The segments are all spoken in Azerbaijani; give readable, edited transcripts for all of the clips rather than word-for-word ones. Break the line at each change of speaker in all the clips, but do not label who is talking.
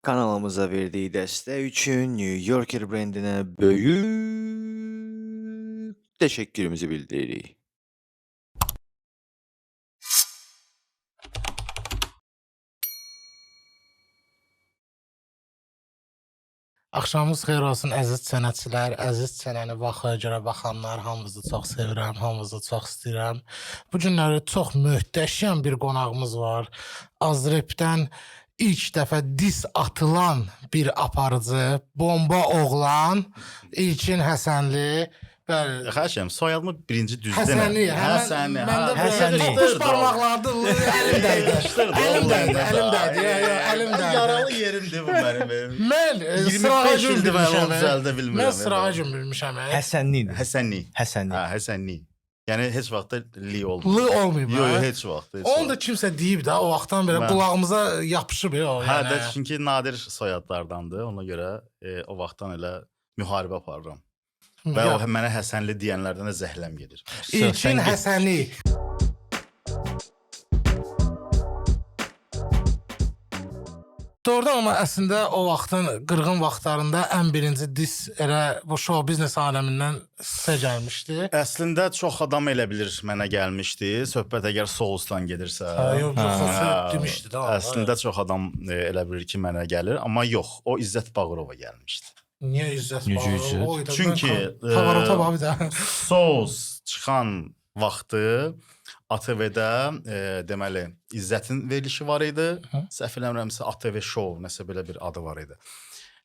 Kanalımıza verdiği destek için New Yorker brendine büyük teşekkürümüzü bildiririk.
Axşamınız xeyir olsun əziz sənətçilər, əziz sənəni vaxtaya görə baxanlar, hamınızı çox sevirəm, hamınızı çox istəyirəm. Bu günləri çox möhtəşəm bir qonağımız var. Azrepdən ilk dəfə dis atılan bir aparıcı, bomba oğlan İlkin Həsənli. Bəli.
Xahiş edirəm, soyadımı birinci düzdən.
Həsənli,
Həsənli.
Məndə
Həsənli.
Baş barmaqlardı, əlimdəydi. Əlimdəydi.
Yaralı yerimdir bu mənim.
Mən
25
sırağa gün
ildir mən onu
bilmişəm.
düzəldə bilmirəm.
Mən sırağa gün bilmişəm.
Həsənli.
Həsənli.
Həsənli.
Ha, Həsənli. Yəni heç vaxt da li olmur.
Lı olmayıb.
Yox,
hə?
heç vaxt.
Onu da kimsə deyib də o vaxtdan belə
Mən-
qulağımıza yapışıb o.
Hə,
Yəni.
də çünki nadir soyadlardandır. Ona görə o vaxtdan elə müharibə aparıram. Və o mənə Həsənli deyənlərdən də zəhləm gedir.
İlkin Həsəni. Doğrudan amma əslində o vaxtın qırğın vaxtlarında ən birinci dis elə bu show biznes aləmindən sizə gəlmişdi.
Əslində çox adam elə bilir mənə gəlmişdi. Söhbət əgər Soulsdan gedirsə.
Yox, demişdi də.
Əslində çox adam elə bilir ki, mənə gəlir, amma yox, o İzzət Bağırova gəlmişdi.
Niyə İzzət
Necə
Bağırov?
İzzət?
O idi,
Çünki,
mən Pavarota bax bir də.
Souls çıxan vaxtı ATV-də deməli İzzətin verilişi var idi. Səhv eləmirəmsə ATV Show nəsə belə bir adı var idi.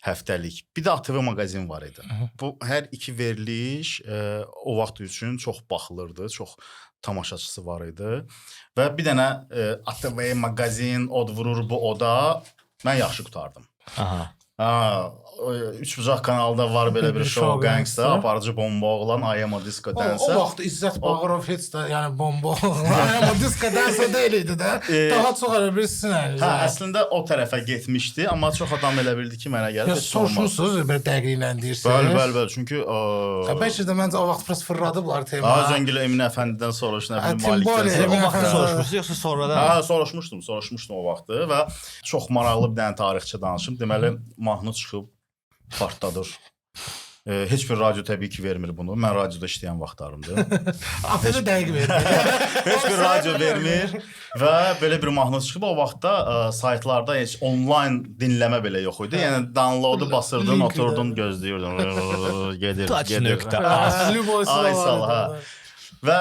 Həftəlik. Bir də ATV maqazin var idi. Bu hər iki veriliş o vaxt üçün çox baxılırdı, çox tamaşaçısı var idi. Və bir dənə ATV maqazin, od vurur bu oda mən yaxşı qutardım.
Aha.
Ha, Üçbucaq kanalda var belə bir show
Show
gangsta,
Gangsta.
aparıcı bomba oğlan Ayama Disco
O
Dance.
vaxt İzzət Bağırov heç də yəni bomba. Amma disko dansa deyil idi də. Daha çox elə bir sinir.
Hə, əslində o tərəfə getmişdi, amma çox adam elə bildi ki, mənə gəlir.
Ya soruşmusunuz belə dəqiqləndirirsiniz.
Bəli, çünki
Bəlkə də məncə o vaxt biraz fırladıblar tema.
Zəngili Emin Əfəndidən soruş, nə bilim
Timbali,
Malikdən
Emin
O vaxt
Əfəndi.
soruşmusunuz yoxsa sonradan?
Hə, soruşmuşdum o vaxtı və çox maraqlı bir dənə tarixçi danışım. Deməli, mahnı çıxıb partladır. Heç bir radio təbii ki vermir bunu. Mən radioda işləyən vaxtlarımdır.
Afədə dəqiq verdi.
Heç bir radio vermir və belə bir mahnı çıxıb o vaxtda saytlarda heç onlayn dinləmə belə yox idi. Yəni downloadu basırdın,
Linkli
oturdun,
də.
gözləyirdin. Gedir.
Lüboy
Ay sağ ol,
hə.
Və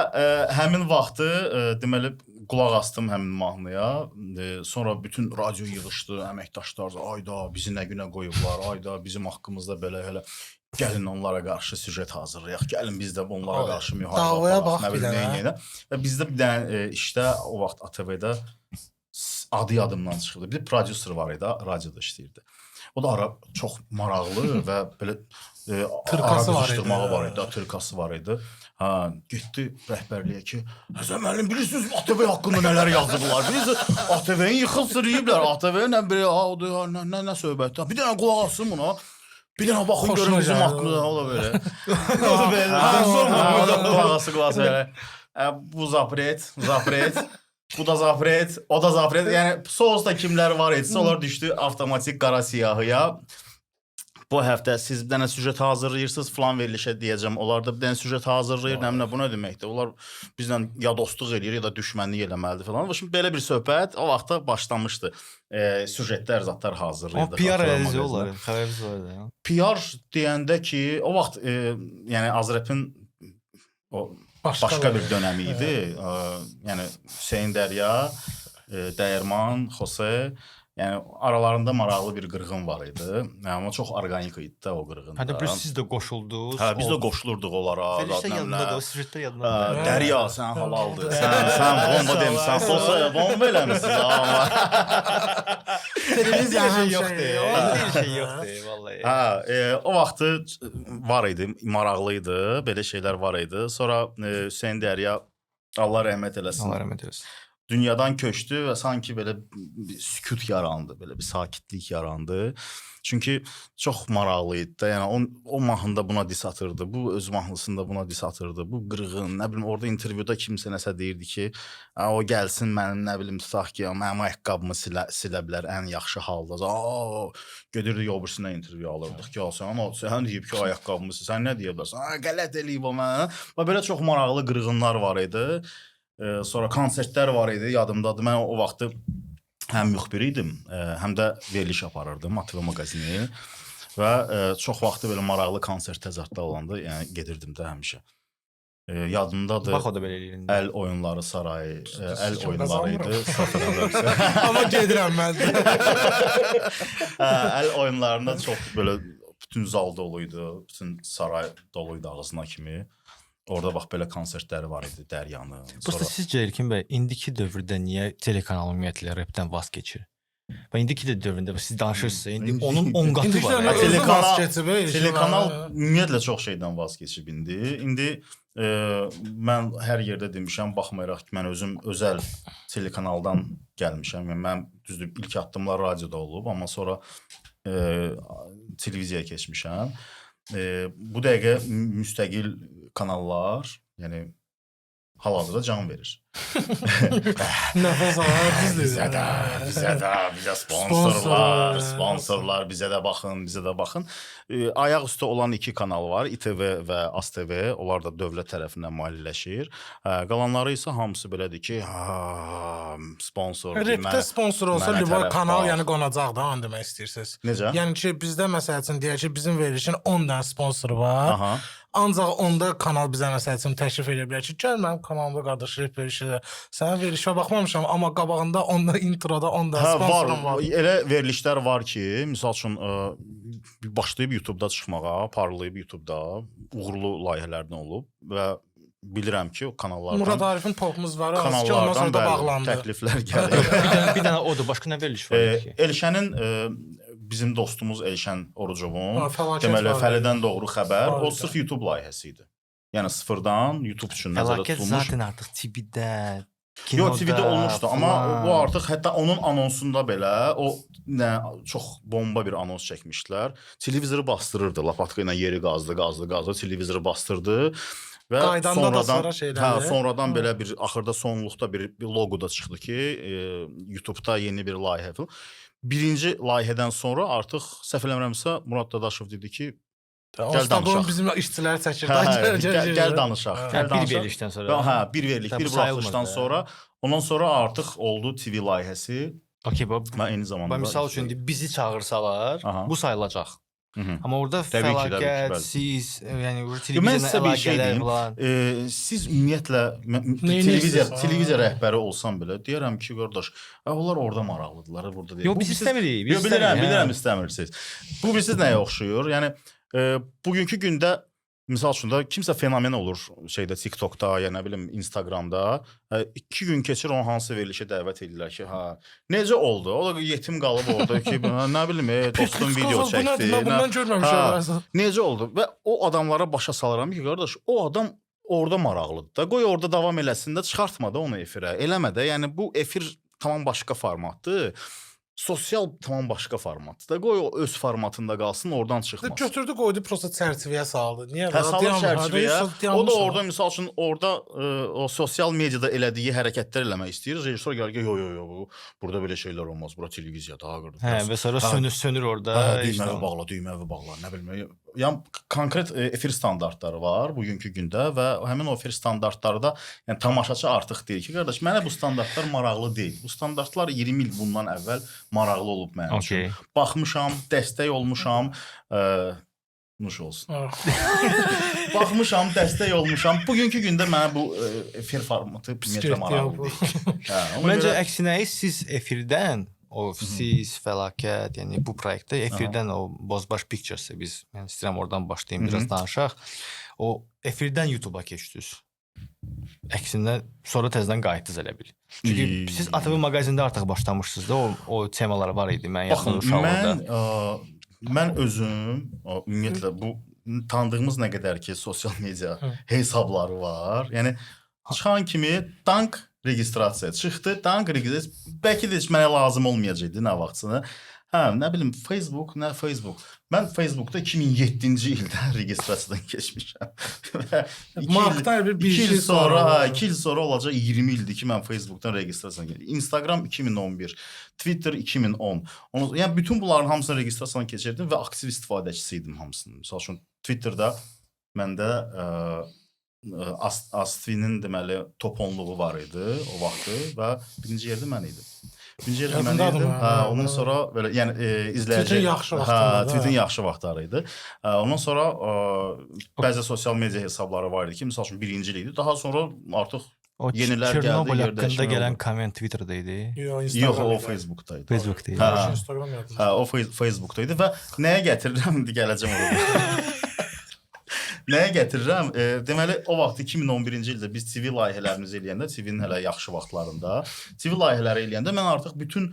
həmin vaxtı deməli qulaq astım həmin mahnıya. Sonra bütün radio yığışdı, əməkdaşlar, ayda bizi nə günə qoyublar, ayda bizim haqqımızda belə elə gəlin onlara qarşı süjet hazırlayaq. Gəlin biz də bunlara qarşı müharibə
davaya
aparaq,
bax
nə
bir
bilim
dənə.
neyinə. Və bizdə bir dənə işdə o vaxt ATV-də adı yadımdan çıxırdı. Bir prodüser var idi, radioda işləyirdi. O da ara çox maraqlı və belə
Tırkası var idi.
var idi, tırkası var idi. Ha, getdi rəhbərliyə ki, Həsən müəllim bilirsiniz ATV haqqında nələr yazıblar? Bilirsiniz ATV-ni yıxıb sürüyüblər. ATV nə bir nə söhbətdir. Bir dənə qulaq asın buna. Bir dənə baxın görün bizim haqqımızda ola belə. Ola belə. Qulaq belə. Bu zapret. Bu da zapret, o da zapret. Yəni Soulsda kimlər var idisə, onlar düşdü avtomatik qara siyahıya. Bu həftə siz bir dənə süjet hazırlayırsınız, falan verilişə deyəcəm. Onlar da bir dənə süjet hazırlayır, nə bu nə deməkdir? Onlar bizlə ya dostluq eləyir, ya da düşmənlik eləməlidir falan. Şimdi belə bir söhbət o vaxtda başlamışdı. Süjetlər, zatlar hazırlayırdı.
O PR eləyici olar, xəbəriniz var da.
PR deyəndə ki, o vaxt yəni Azrepin o başqa bir dönəmi idi. Yəni Hüseyn Dərya, Dəyirman, Xose, yəni aralarında maraqlı bir qırğın var idi. Amma çox orqanik idi də o qırğında.
Hətta bir siz də qoşuldunuz.
Hə, biz də qoşulurduq onlara.
Verişdə yadındadır, o süjetdə yadındadır.
Dərya, sən halaldır. Sən bomba demisən, Xose bomba eləmisiniz amma.
Televiziya
Bir şey yoxdur, vallahi.
Hə, o vaxtı var idi, maraqlı idi, belə şeylər var idi. Sonra Hüseyn Dərya Allah rəhmət eləsin.
Allah rəhmət eləsin.
dünyadan köçdü və sanki belə bir sükut yarandı, belə bir sakitlik yarandı. Çünki çox maraqlı idi da. Yəni o mahnıda buna dis atırdı, bu öz mahnısında buna dis atırdı. Bu qırğın, nə bilim orada intervyuda kimsə nəsə deyirdi ki, o gəlsin mənim nə bilim tutaq ki, mənim ayaqqabımı silə bilər ən yaxşı halda. Gedirdik o birisindən intervyu alırdıq ki, sən deyib ki, ayaqqabımı sən nə deyə bilərsən? Qələt eləyib o mənə. Və belə çox maraqlı qırğınlar var idi. Sonra konsertlər var idi, yadımdadır. Mən o vaxtı həm müxbir idim, həm də veriliş aparırdım ATV maqazini və çox vaxtı belə maraqlı konsert təzadda olanda, yəni gedirdim də həmişə. Yadımdadır.
Bax o da belə eləyir.
Əl oyunları sarayı, əl oyunları idi.
Amma gedirəm mən.
Əl oyunlarında çox belə bütün zal doluydu, bütün saray doluydu ağzına kimi. Orada bax belə konsertləri var idi, Dəryanın.
Prosta sizcə İlkin bəy, indiki dövrdə niyə telekanal ümumiyyətlə rapdən vaz keçir? Və indiki də dövründə siz danışırsınız, indi onun 10 qatı var.
Telekanal ümumiyyətlə çox şeydən vaz keçib indi. İndi mən hər yerdə demişəm, baxmayaraq ki, mən özüm özəl telekanaldan gəlmişəm. Yəni mən düzdür ilk addımlar radioda olub, amma sonra televiziyaya keçmişəm. Bu dəqiqə müstəqil kanallar, yəni hal-hazırda can verir.
Nəfəs alır,
bizə də sponsorlar, bizə də baxın. Ayaq üstə olan 2 kanal var, İTV və ASTV, onlar da dövlət tərəfindən maliyyələşir. Qalanları isə hamısı belədir ki, sponsor.
Rapdə sponsor olsa Lübay kanal yəni qonacaq da, onu demək istəyirsiniz.
Necə?
Yəni ki, bizdə məsəl üçün deyək ki, bizim verilişin 10 dənə sponsoru var. Ancaq onda kanal bizə məsəl üçün təklif edə bilər ki, gəl mənim kanalımda qardaş rap verilişə. Sənə verilişə baxmamışam, amma qabağında onda introda 10 dənə sponsorum var.
Elə verilişlər var ki, misal üçün başlayıb YouTube'da çıxmağa, parlayıb YouTube'da uğurlu layihələrdən olub və bilirəm ki, o kanallardan
Murad Arifin popumuz var, ki, ondan sonra da bağlandı.
Təkliflər gəlir.
Bir dənə odur, başqa nə veriliş var ki?
Elşənin bizim dostumuz Elşən Orucovun deməli Fəlidən doğru xəbər, o sırf YouTube layihəsi idi. Yəni sıfırdan YouTube üçün nəzərdə tutulmuş.
Fəlakət zaten artıq TV-də,
Yox, TV-də olmuşdu, amma o artıq hətta onun anonsunda belə o çox bomba bir anons çəkmişdilər. Televizoru bastırırdı, lapatka ilə yeri qazdı, televizoru bastırdı və sonradan belə bir axırda sonluqda bir loqo da çıxdı ki, YouTube-da yeni bir layihə. Birinci layihədən sonra artıq səhv eləmirəmsə Murad Dadaşov dedi ki, gəl danışaq.
Bizim işçilər çəkir.
Gəl danışaq.
Bir verilişdən sonra.
Hə, bir verilik, bir buraxılışdan sonra. Ondan sonra artıq oldu TV layihəsi.
Okey,
və eyni zamanda.
Misal üçün bizi çağırsalar, bu sayılacaq. Amma orada fəlakət, siz, yəni televiziyanın əlaqələri var.
Siz ümumiyyətlə televiziya rəhbəri olsam belə deyərəm ki, qardaş, onlar orada maraqlıdırlar, burada deyil.
Yox, biz istəmirik.
Yox, bilirəm istəmirsiniz. Bu bilirsiniz nəyə oxşuyur? Yəni bugünkü gündə misal üçün də kimsə fenomen olur şeydə TikTokda, ya nə bilim Instagramda. 2 gün keçir onun hansı verilişə dəvət edirlər ki, necə oldu? O da yetim qalıb orada ki, nə bilim, dostum video çəkdi.
Bundan görməmişəm.
Necə oldu? Və o adamlara başa salıram ki, qardaş, o adam orada maraqlıdır da. Qoy orada davam eləsin də, çıxartma da onu efirə. Eləmə də. Yəni bu efir tamam başqa formatdır. Sosial tamam başqa formatdır da. Qoy o öz formatında qalsın, oradan çıxmasın.
Götürdü, qoydu, prosta çərçivəyə saldı. Niyə?
Salır çərçivəyə. O da orada, misal üçün, orada o sosial mediada elədiyi hərəkətlər eləmək istəyir. Rejissor gəlir ki, burada belə şeylər olmaz. Bura televiziyadır.
Hə, və sonra sönür orada.
Düyməvi bağla, nə bilmə. Yəni konkret efir standartları var bugünkü gündə və həmin o efir standartları da yəni tamaşaçı artıq deyir ki, qardaş, mənə bu standartlar maraqlı deyil. Bu standartlar 20 il bundan əvvəl maraqlı olub mənim üçün. Baxmışam, dəstək olmuşam, nuş olsun. Baxmışam, dəstək olmuşam. Bugünkü gündə mənə bu efir formatı ümumiyyətlə maraqlı deyil.
Məncə əksinə siz efirdən siz fəlakət, yəni bu proyektdə efirdən o Bozbaş Pictures biz yəni istəyirəm oradan başlayım biraz danışaq. O efirdən YouTube-a keçdiniz. Əksinə sonra təzədən qayıtdınız elə bil. Çünki siz ATV maqazində artıq başlamışsınız da o temalar var idi mən yaxın uşaqlarda.
Mən özüm ümumiyyətlə bu tanıdığımız nə qədər ki sosial media hesabları var. Yəni çıxan kimi dank registrasiya çıxdı. Dank registrasiya bəlkə də heç mənə lazım olmayacaqdı nə vaxtsa. Hə, nə bilim Facebook, nə Facebook. Mən Facebookda 2007-ci ildə registrasiyadan keçmişəm.
Martda bir
2
il
il sonra,
sonra.
2 il sonra olacaq 20 ildir ki, mən Facebookdan registrasiyadan keçdim. Instagram 2011, Twitter 2010. Yəni bütün bunların hamısını registrasiyadan keçirdim və aktiv istifadəçisi idim hamısının. Məsəl üçün Twitterda məndə Astvinin deməli top 10-luğu var idi o vaxtı və birinci yerdə mən idim. Birinci yerdə mən idim. Hə, ondan sonra belə yəni izləyici
Twitterin yaxşı vaxtları.
Twitterin yaxşı vaxtları idi. Ondan sonra bəzi sosial media hesabları var idi ki, məsəl üçün birinci idi. Daha sonra artıq
O
yenilər gəldi,
Çernobıl
yer
haqqında
dəyişmə
gələn
oldu.
komment Twitter'da idi.
Yox, o Facebookda idi.
Facebookda idi.
Hə.
Instagram yazdım.
Hə, o Facebookda idi və nəyə gətirirəm indi gələcəm oraya. Nəyə gətirirəm? Deməli o vaxt 2011-ci ildə biz TV layihələrimizi eləyəndə, TV-nin hələ yaxşı vaxtlarında, TV layihələri eləyəndə mən artıq bütün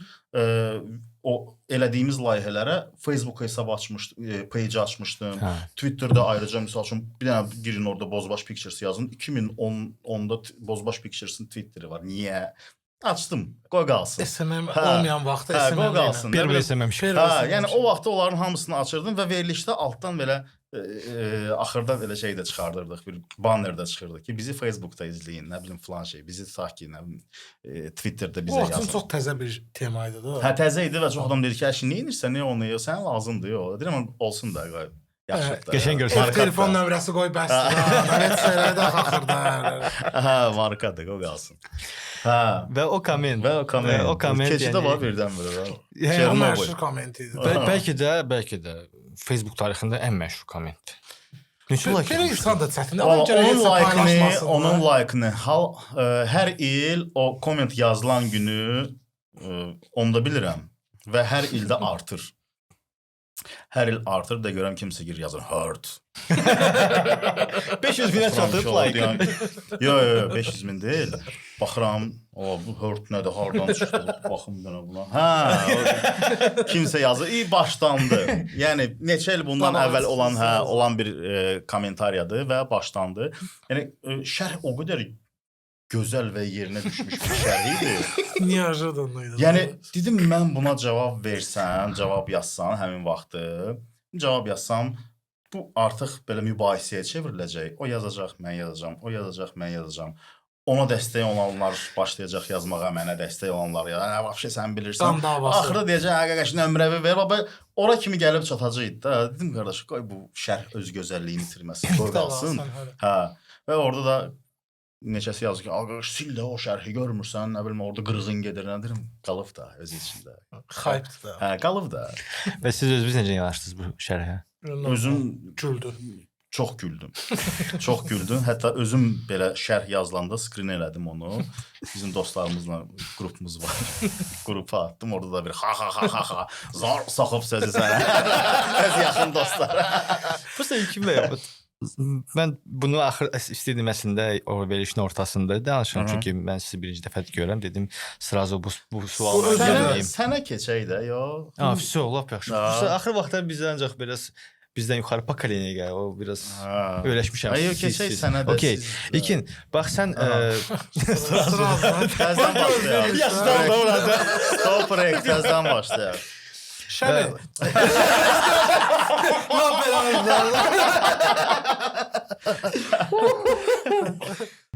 o elədiyimiz layihələrə Facebook hesabı açmışdım, page açmışdım.
Hə.
Twitterdə ayrıca məsəl üçün bir dənə girin orada Bozbaş Pictures yazın. 2010-da Bozbaş Pictures-ın Twitteri var. Niyə? Açdım. Qoy qalsın.
SMM
Hə.
olmayan vaxtda
Hə,
SMM
qoy qalsın.
Bir
Nə bilim,
bilsəməmiş.
Hə, yəni o vaxt onların hamısını açırdım və verilişdə altdan belə axırda elə şey də çıxardırdıq, bir banner də çıxırdı ki, bizi Facebookda izləyin, nə bilim filan şey, bizi tutaq ki, nə bilim Twitterdə
O
bizə
vaxtın
yazın.
çox təzə bir temaydı da.
Hə, təzə idi və çox adam dedi ki, əşi, nə edirsən, nə onu, sən lazımdır, o. Deyirəm, olsun da, qoy. Yaxşıdır da.
Qəşəng görsən.
Ev telefon nömrəsi qoy bəsdir. Mən heç şeylərdə axırda.
Hə, markadır, qoy qalsın. Hə.
Və o komment.
Və o komment. Keçidə
yəni-
var birdən belə.
O
Çernobıl.
məşhur komment idi.
Bəlkə də Facebook tarixində ən məşhur kommentdir. Neçə like?
Belə insan da çətindir.
Onun
Ona görə heç
like-ını, onun
paylaşmasın.
like-ını hər il o komment yazılan günü onu da bilirəm və hər ildə artır. Hər il artır da görəm kimsə gir yazır hurt.
500 minə çatıb like.
Yox, 500 min deyil. Baxıram, o bu hurt nədir, hardan çıxdı? Baxım mənə buna. Hə, kimsə yazır, başlandı. Yəni neçə il bundan əvvəl olan bir kommentariyadır və başlandı. Yəni şərh o qədər gözəl və yerinə düşmüş bir şərh idi.
Неожиданно.
Yəni dedim mən buna cavab versəm, cavab yazsam həmin vaxtı, cavab yazsam bu artıq belə mübahisəyə çevriləcək. O yazacaq, mən yazacağam, o yazacaq, mən yazacağam. Ona dəstək olanlar başlayacaq yazmağa, mənə dəstək olanlar ya, nə vəbşə sən bilirsən. Axırda deyəcək, qardaş nömrəvi ver, baba ora kimi gəlib çatacaqdı da. Dedim qardaş, qoy bu şərh öz gözəlliyini itirməsin, qoy qalsın. Hə. Və orada da neçəsi yazır ki, qardaş sil də o şərhi görmürsən, nə bilim orada qırğın gedir, nə deyirəm, qalıb da öz içində.
Xaypdır da.
Hə, qalıb da.
Və siz özünüz necə yanaşdınız bu şərhə?
Özüm
güldü.
Çox güldüm. Çox güldüm. Hətta özüm belə şərh yazılanda skrin elədim onu. Bizim dostlarımızla qrupumuz var. Qrupa atdım. Orada da bir ha. Zor soxub sözü sənə. Öz yaxın dostlar.
Prosta ilkin mən bunu axır istəyirdim əslində o verilişin ortasında danışım. Çünki mən sizi birinci dəfə görürəm, dedim sразу bu sualı verməyim.
Sənə keçək də, yox.
Ha, vəsə lap yaxşı. Axır vaxtlar bizdə ancaq biraz bizdən yuxarı pokoleniya gəlir. O biraz öyrəşmişəm.
Yox, keçək sənə də.
Okay. İlkin, bax sən
təzədən başlayaq.
Yaşdan orada.
Stop rek, təzədən başlayaq.
Şəbi. Lan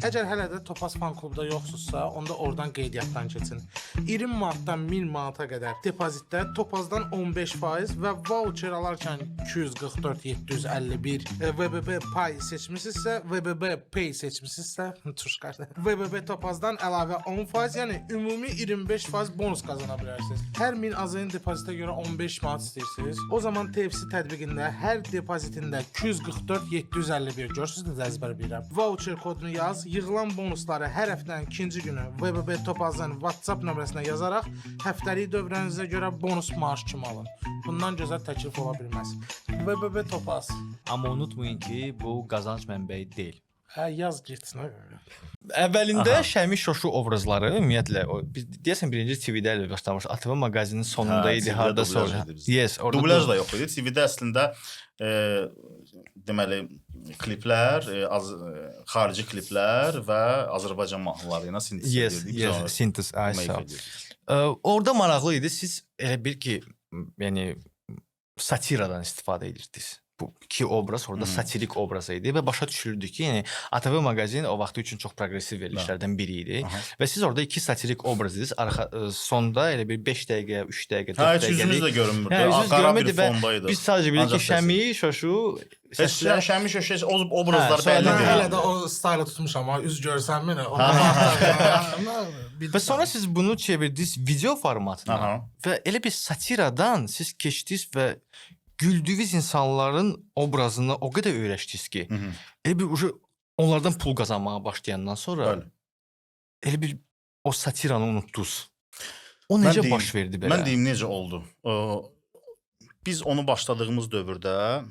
Əgər hələ də Topaz fan klubda yoxsunuzsa, onda oradan qeydiyyatdan keçin. 20 manatdan 1000 manata qədər depozitdə Topazdan 15% və voucher alarkən 244 751 VBB Pay seçmisinizsə, VBB Pay seçmisinizsə, tuşqarda. VBB Topazdan əlavə 10%, yəni ümumi 25% bonus qazana bilərsiniz. Hər 1000 azayın depozitə görə 15 manat istəyirsiniz. O zaman TFC tətbiqində hər depozitində 244 751 görürsünüz də əzbər bilirəm. Voucher kodunu yaz, yığılan bonusları hər həftənin ikinci günü VBB Topazın WhatsApp nömrəsinə yazaraq həftəlik dövrənizə görə bonus maaş kimi alın. Bundan gözəl təklif ola bilməz. VBB Topaz.
Amma unutmayın ki, bu qazanc mənbəyi deyil.
Yaz getsin.
Əvvəlində
Aha.
Şəmi Şoşu obrazları ümumiyyətlə o biz deyəsən birinci TV-də elə başlamış. ATV maqazinin sonunda idi,
TV-də
harda
dublaj
sonra.
idi bizdə.
Yes, orada
Dublaj da yox idi. TV-də əslində deməli kliplər, xarici kliplər və Azərbaycan mahnıları ilə sintez
Yes,
edirdik.
yes, sintez, ay
Make
sağ ol.
edirdik.
Orada maraqlı idi. Siz elə bil ki, yəni satiradan istifadə edirdiniz. Bu iki obraz orada satirik obraz idi və başa düşülürdü ki, yəni ATV maqazin o vaxtı üçün çox proqressiv verilişlərdən biri idi
Aha.
və siz orada iki satirik obraz idiniz. Sonda elə bir 5 dəqiqə, 3 dəqiqə, 4
Hə, heç
dəqiqəlik.
üzümüz də görünmürdü.
Hə, üzünüz
Qara bir
görünmürdü və
fondaydı.
biz sadəcə bilirik ki,
Ancaq səsi.
Şəmi, Şoşu
Heç Şəmi Şoşu o obrazlar
Hə,
bəlli
Mən
deyil.
hələ də o staylı tutmuşam amma üz görsənmi nə?
və sonra siz bunu çevirdiniz video formatına
Aha.
və elə bir satiradan siz keçdiniz və güldüyünüz insanların obrazına o qədər öyrəşdiniz ki,
Hı -hı.
elə bir onlardan pul qazanmağa başlayandan sonra
Bəli.
elə bir o satiranı unutdunuz. O
Mən
necə
deyim,
baş verdi belə?
Mən deyim necə oldu. Biz onu başladığımız dövrdə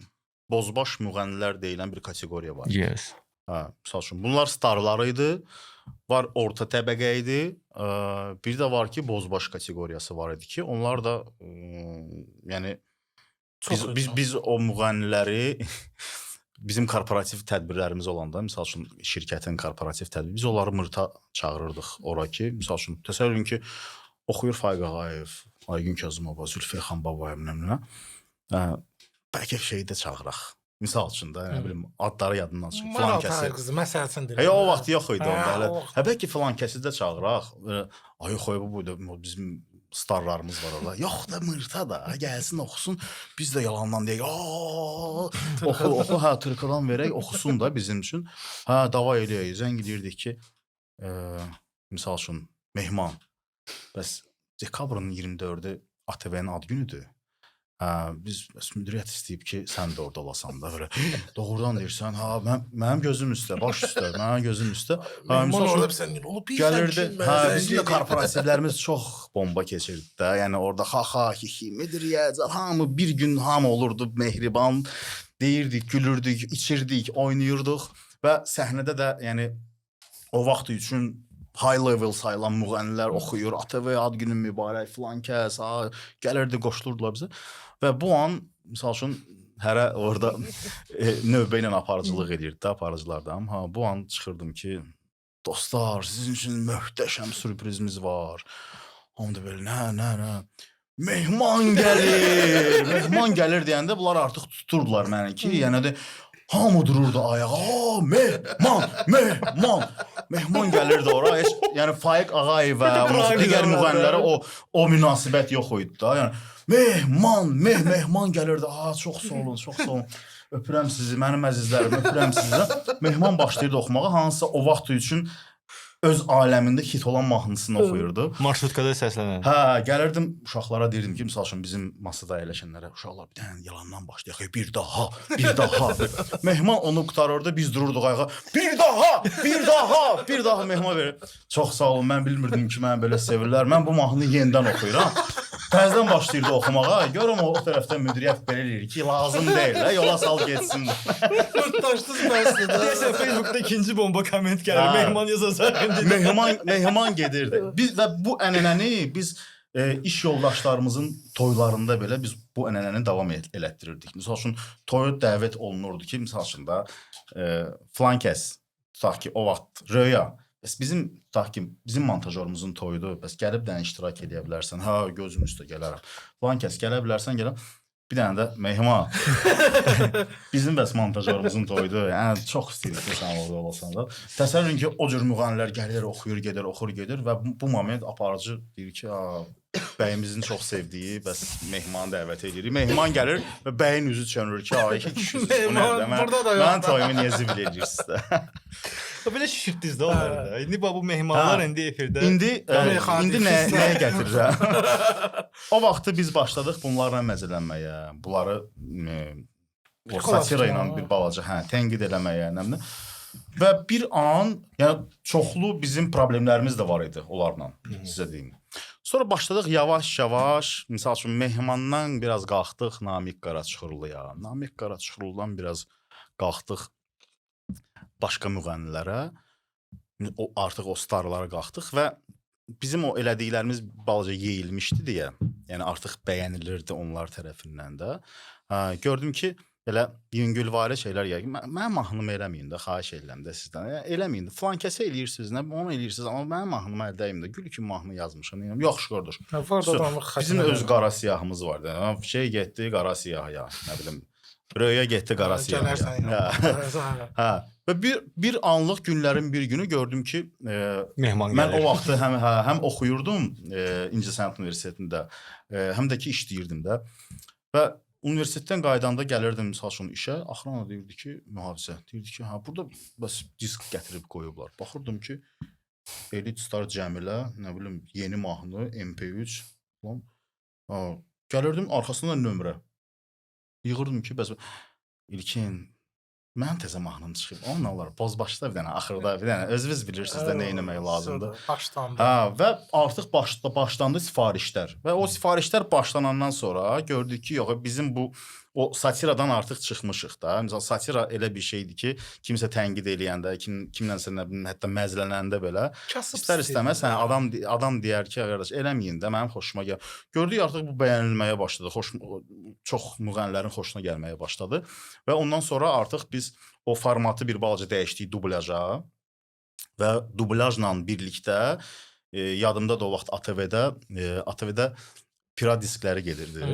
bozbaş müğənnilər deyilən bir kateqoriya var.
Yes.
Hə, misal üçün bunlar starlar idi. Var orta təbəqə idi. Bir də var ki, bozbaş kateqoriyası var idi ki, onlar da yəni biz o müğənniləri bizim korporativ tədbirlərimiz olanda, misal üçün şirkətin korporativ tədbiri, biz onları mırta çağırırdıq ora ki, misal üçün təsəvvür edin ki, oxuyur Faiq Ağayev, Aygün Kazımova, Zülfiyyə Xanbabayev nə. Bəlkə şeyi də çağıraq. Misal üçün də, nə bilim, adları yadından çıxır. Filan kəsi.
qızı məsəl üçün deyirəm.
Hə, o vaxt yox idi onda hələ.
o vaxt.
Hə, bəlkə filan kəsi də çağıraq. Ay, xoy bu da bizim starlarımız var orada. Yox da mırta da, gəlsin oxusun. Biz də yalandan deyək. Oxu, hə, tırkıdan verək, oxusun da bizim üçün. Hə, dava eləyək. Zəng edirdik ki, misal üçün Mehman. Bəs dekabrın 24-ü ATV-nin ad günüdür. Biz müdiriyyət istəyib ki, sən də orada olasan da belə. Doğrudan deyirsən, ha, mənim gözüm üstə, baş üstə, mənim gözüm üstə.
Mən orada bir sən olub bir
Gəlirdi. Hə, bizim də korporativlərimiz çox bomba keçirdi də. Yəni orada ha, müdiriyyət, hamı bir gün hamı olurdu mehriban. Deyirdik, gülürdük, içirdik, oynayırdıq və səhnədə də yəni o vaxt üçün high level sayılan müğənnilər oxuyur, ATV ad günün mübarək filan kəs, gəlirdi, qoşulurdular bizə. Və bu an, misal üçün, hərə orada növbə ilə aparıcılıq edirdi də, aparıcılardan. Bu an çıxırdım ki, dostlar, sizin üçün möhtəşəm sürprizimiz var. Hamı da belə, nə? Mehman gəlir! Mehman gəlir deyəndə bunlar artıq tuturdular məni ki, yəni də hamı dururdu ayağa. Mehman! Mehman gəlirdi ora. Heç yəni Faiq Ağayev və digər müğənnilərə o münasibət yox idi da. Yəni Mehman gəlirdi. Çox sağ olun. Öpürəm sizi, mənim əzizlərim, öpürəm sizi. Mehman başlayırdı oxumağa. Hansısa o vaxt üçün öz aləmində hit olan mahnısını oxuyurdu.
Marşrutkada səslənən.
Hə, gəlirdim uşaqlara deyirdim ki, misal üçün bizim masada əyləşənlərə, uşaqlar bir dənə yalandan başlayaq, bir daha. Mehman onu qutarırdı, biz dururduq ayağa. Bir daha Mehman verir. Çox sağ olun, mən bilmirdim ki, məni belə sevirlər. Mən bu mahnını yenidən oxuyuram. Təzədən başlayırdı oxumağa. Görüm o tərəfdən müdiriyyət belə eləyir ki, lazım deyil, yola sal getsin.
Daşdız məsələdə.
Deyəsən Facebookda ikinci bomba komment gəlir. Mehman yazacaq.
Mehman gedirdi. Və bu ənənəni biz iş yoldaşlarımızın toylarında belə biz bu ənənəni davam elətdirirdik. Misal üçün toya dəvət olunurdu ki, misal üçün da filan kəs tutaq ki, o vaxt Röya. Bəs bizim montajörümüzün toyudur. Bəs gəlib də iştirak edə bilərsən. Hə, gözüm üstə gələrəm. Filan kəs gələ bilərsən, gələrəm. Bir dənə də Mehman. Bizim bəs montajörümüzün toyudur. Yəni çox istəyirik ki, sən orada olasan da. Təsəvvür edin ki, o cür müğənnilər gəlir, oxuyur, gedir və bu moment aparıcı deyir ki, bəyimizin çox sevdiyi, bəs Mehmanı dəvət edirik. Mehman gəlir və bəyin üzü çönür ki, ay kişisiz. Mən toyumu niyə zibil edirsiniz də.
Belə şişirtdiniz də onları da. İndi bu mehmanlar indi efirdə.
İndi nəyə gətirirəm? O vaxtı biz başladıq bunlarla məzələnməyə, bunları satira ilə bir balaca tənqid eləməyə, nə. Və bir an, yəni çoxlu bizim problemlərimiz də var idi onlarla, sizə deyim. Sonra başladıq yavaş-yavaş, misal üçün Mehmandan biraz qalxdıq Namiq Qaraçuxurluya. Namiq Qaraçuxurludan biraz qalxdıq başqa müğənnilərə, artıq o starlara qalxdıq və bizim o elədiklərimiz balaca yeyilmişdi deyə, yəni artıq bəyənilirdi onlar tərəfindən də. Gördüm ki, belə yüngülvari şeylər gəlir. Mənim mahnımı eləməyin də, xahiş edirəm də sizdən. Eləməyin də, filan kəsə eləyirsiniz, nə onu eləyirsiniz, amma mənim mahnımı əldəyim də, gül kimi mahnı yazmışam. Yaxşı qardaş. Bizim öz qara siyahımız var da. Şey getdi qara siyahıya, nə bilim. Röyə getdi qara siyahıya. Və bir anlıq günlərin bir günü gördüm ki,
Mehman gəlir.
mən o vaxtı həm oxuyurdum İncəsənət Universitetində, həm də ki işləyirdim də. Və universitetdən qaydanda gəlirdim misal üçün işə, axırana deyirdi ki, mühafizə, deyirdi ki, burada bəs disk gətirib qoyublar. Baxırdım ki, Elite Star Cəmilə, nə bilim, yeni mahnı, MP3 falan. Gəlirdim arxasında nömrə. Yığırdım ki, bəs İlkin, mənim təzə mahnım çıxıb. Onunla olar, bozbaşda bir dənə, axırda bir dənə, özünüz bilirsiniz də nə etmək lazımdır.
Başlandı.
Və artıq başlandı sifarişlər. Və o sifarişlər başlanandan sonra gördük ki, yox, bizim bu o satiradan artıq çıxmışıq da. Məsələn, satira elə bir şeydir ki, kimsə tənqid eləyəndə, kimlənsə nə bilim, hətta məzlənəndə belə istər-istəməz adam deyər ki, qardaş, eləməyin də, mənim xoşuma gəlir. Gördük artıq bu bəyənilməyə başladı. Çox müğənnilərin xoşuna gəlməyə başladı və ondan sonra artıq biz o formatı bir balaca dəyişdik dublaja və dublajla birlikdə yadımda da o vaxt ATV-də pira diskləri gedirdi,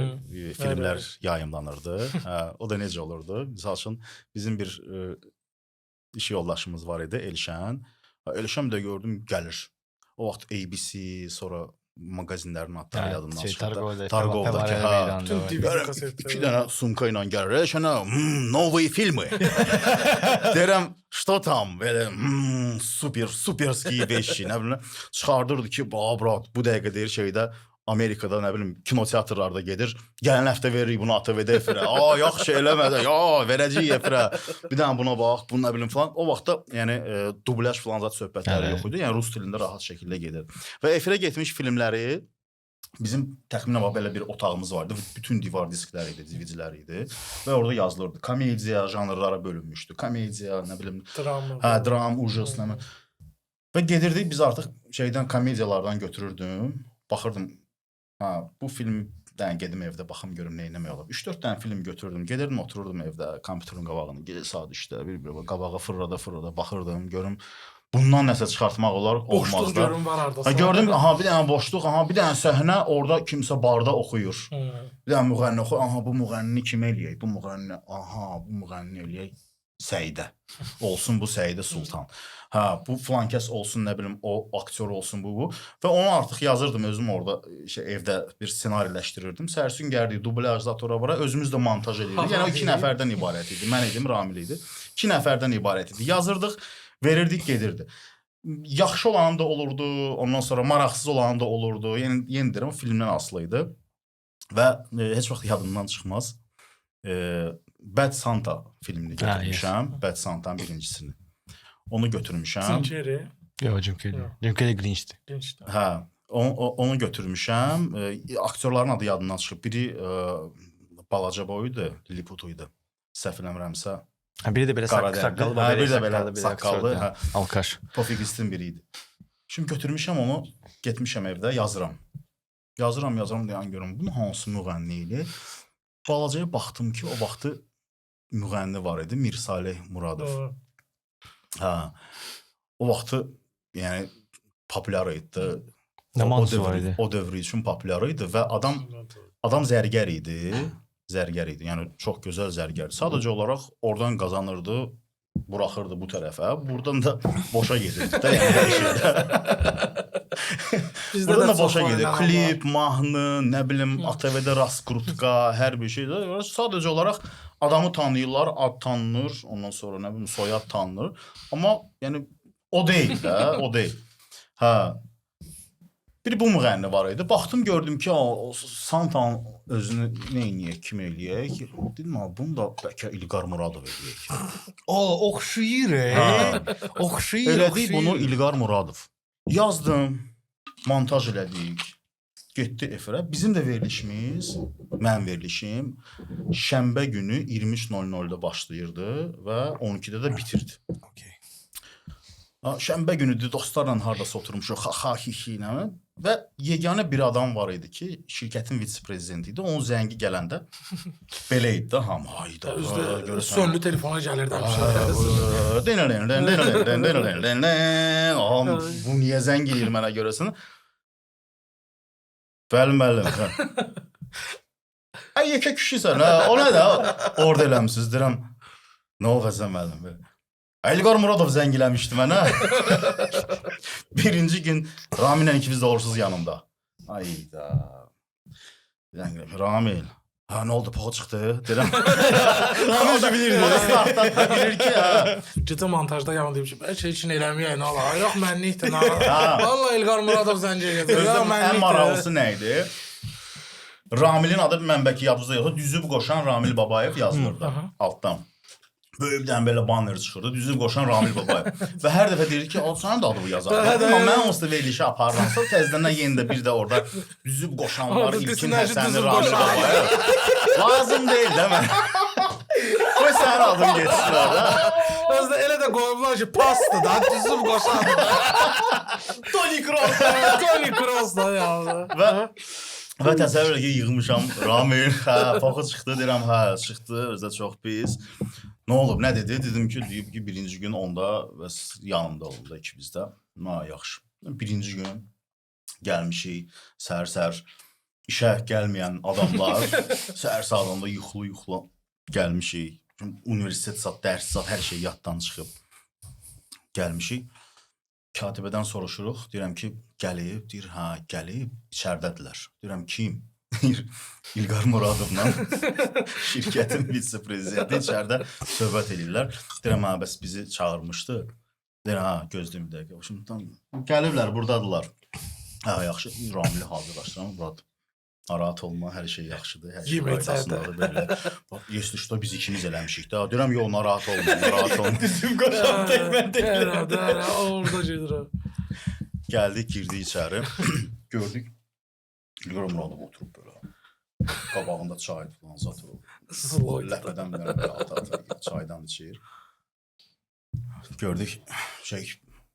filmlər yayımlanırdı. O da necə olurdu? Misal üçün bizim bir iş yoldaşımız var idi, Elşən. Elşən də gördüm gəlir. O vaxt ABC, sonra mağazinlərin adları yadımdan çıxdı. Targovdakı. İki dənə sumka ilə gəlir. Elşənə, новые filmi. Deyirəm, что там? Belə, superskiy beşi. Nə bilim, çıxardırdı ki, brat, bu dəqiqə deyir şeydə, Amerikada, nə bilim, kinoteatrlarda gedir. Gələn həftə veririk bunu ATV-də efirə. Yaxşı eləmədə, verəcəyik efirə. Bir dənə buna bax, bunu nə bilim falan. O vaxtda, yəni, dublaj falan zat söhbətləri yox idi. Yəni, rus dilində rahat şəkildə gedir. Və efirə getmiş filmləri bizim təxminən belə bir otağımız vardı. Bütün divar diskləri idi, DVD-lər idi. Və orada yazılırdı. Komediya janrlara bölünmüşdü. Komediya, nə bilim, dram, ujas, nə bilim. Və gedirdik, biz artıq şeydən, komediyalardan götürürdüm. Baxırdım, bu filmdən gedim evdə, baxım görüm nə eləmək olar. 3-4 dənə film götürdüm, gedirdim, otururdum evdə, kompüterin qabağını, gecə saat işdə, bir qabağa fırlada, baxırdım, görüm, bundan nəsə çıxartmaq olar, olmaz da.
Boşluq görüm var arada.
Gördüm, bir dənə boşluq, bir dənə səhnə, orada kimsə barda oxuyur. Bir dənə müğənni oxuyur, bu müğənnini kim eləyək, bu müğənnini eləyək Səidə. Olsun bu Səidə Sultan. Bu filan kəs olsun, nə bilim, o aktyor olsun bu. Və onu artıq yazırdım özüm orada evdə bir senariləşdirirdim. Sərsin gəldik, dublaj zatora bura, özümüz də montaj edirdik. Yəni o 2 nəfərdən ibarət idi. Mən idim, Ramil idi. 2 nəfərdən ibarət idi. Yazırdıq, verirdik, gedirdi. Yaxşı olan da olurdu, ondan sonra maraqsız olan da olurdu. Yeni deyirəm, filmdən asılı idi. Və heç vaxt yadımdan çıxmaz. Bad Santa filmini götürmüşəm. Bad Santa'nın birincisini. Onu götürmüşəm.
Jim Carrey.
Yox, Jim Carrey. Jim Carrey Grinch'dir.
Onu götürmüşəm. Aktyorların adı yadından çıxıb. Biri balaca boyuydu, Lilliputuydu. Səhv eləmirəmsə.
Biri də belə saqqallı,
biri də belə saqqallı.
Alkaş.
Pofigist'in biri idi. Şimdi götürmüşəm onu, getmişəm evdə, yazıram. Yazıram deyən görüm, bunu hansı müğənni idi? Balacaya baxdım ki, o vaxtı müğənni var idi, Mirsaleh Muradov. O vaxtı, yəni, populyar idi. O dövrü üçün populyar idi və adam zərgər idi. Yəni, çox gözəl zərgər. Sadəcə olaraq oradan qazanırdı, buraxırdı bu tərəfə. Buradan da boşa gedirdi də, yəni hər şeydə. Buradan da boşa gedir. Klip, mahnı, nə bilim, ATV-də raskrutka, hər bir şey. Sadəcə olaraq adamı tanıyırlar, ad tanınır, ondan sonra nə bilim, soyad tanınır. Amma yəni o deyil də, o deyil. Bir bu müğənni var idi. Baxdım, gördüm ki, Santa'nın özünü nə eləyək, kim eləyək? Dedim, bunu da bəlkə İlqar Muradov eləyək.
Oxşuyur, oxşuyur.
Elədik bunu İlqar Muradov. Yazdım, montaj elədik, getdi efirə. Bizim də verilişimiz, mənim verilişim, şənbə günü 23:00-da başlayırdı və 12-də də bitirdi. Şənbə günüdür, dostlarla hardasa oturmuşuq, ha hi hi ilə və yeganə bir adam var idi ki, şirkətin vitse-prezidenti idi. Onun zəngi gələndə belə idi də, hamı hayda.
Sönlü telefona gəlirdi.
Bu niyə zəng eləyir mənə görəsən? Bəli, müəllim. Ay yekə kişisən, o nə də? Orada eləmisiz, deyirəm. Nə olacaq müəllim? İlqar Muradov zəng eləmişdi mənə. Birinci gün Ramillə ikimiz də olursuz yanımda. Ayda. Ramil. Ha, nə oldu, poxa çıxdı? Deyirəm. Ramil də bilirdi. Startda bilir ki, ha.
Gecə montajda yanım deyim ki, bəlkə için eləməyək, nə olar? Yox, mənlikdir, nə olar? Valla İlqar Muradov zəng edir.
Ən maraqlısı nə idi? Ramilin adı mənbəki yadınızda yoxsa, düzüb qoşan Ramil Babayev yazılırdı altdan. Böyükdən belə banner çıxırdı, düzüb qoşan Ramil Babayev. Və hər dəfə deyir ki, sənin də adı bu yazar. Amma mən onsuz da verilişi aparıramsa, təzədən yenə də bir də orada düzüb qoşan var, İlkin Həsənli Ramil Babayev. Lazım deyil də mən. Qoy sənin adın geçsin orada.
Özdə elə də qoyublar ki, pastı da, düzüb qoşan.
Toni Kroos.
Toni Kroos da yazdı.
Və təsəvvür ki, yığmışam Ramil, poxa çıxdı, deyirəm, çıxdı, özdə çox pis. Nə olub, nə dedi? Dedim ki, deyib ki, birinci gün onda və yanımda oldu ikimizdə. Yaxşı. Birinci gün gəlmişik, səhər-səhər işə gəlməyən adamlar, səhər saatında yuxulu gəlmişik. Universitet saat, dərs saat, hər şey yaddan çıxıb gəlmişik. Katibədən soruşuruq, deyirəm ki, gəlib, deyir, gəlib, içərdədirlər. Deyirəm, kim? İlqar Muradovla şirkətin vitse-prezidenti içərdə söhbət edirlər. Deyirəm, bəs bizi çağırmışdı. Deyirəm, gözləyim bir dəqiqə. Gəliblər, buradadırlar. Yaxşı, Ramili hazırlaşdıram, Murad. Narahat olma, hər şey yaxşıdır, hər şey qaydasındadır, belə. Если что, biz ikimiz eləmişik də. Deyirəm, yox, narahat olma.
Düzüm qoşan təkmən
Herhalde, orada gedir o.
Gəldik, girdik içəri. Gördük. İlqar Muradov oturub belə. Qabağında çay falan zatır. Ləpədən belə çaydan içir. Gördük,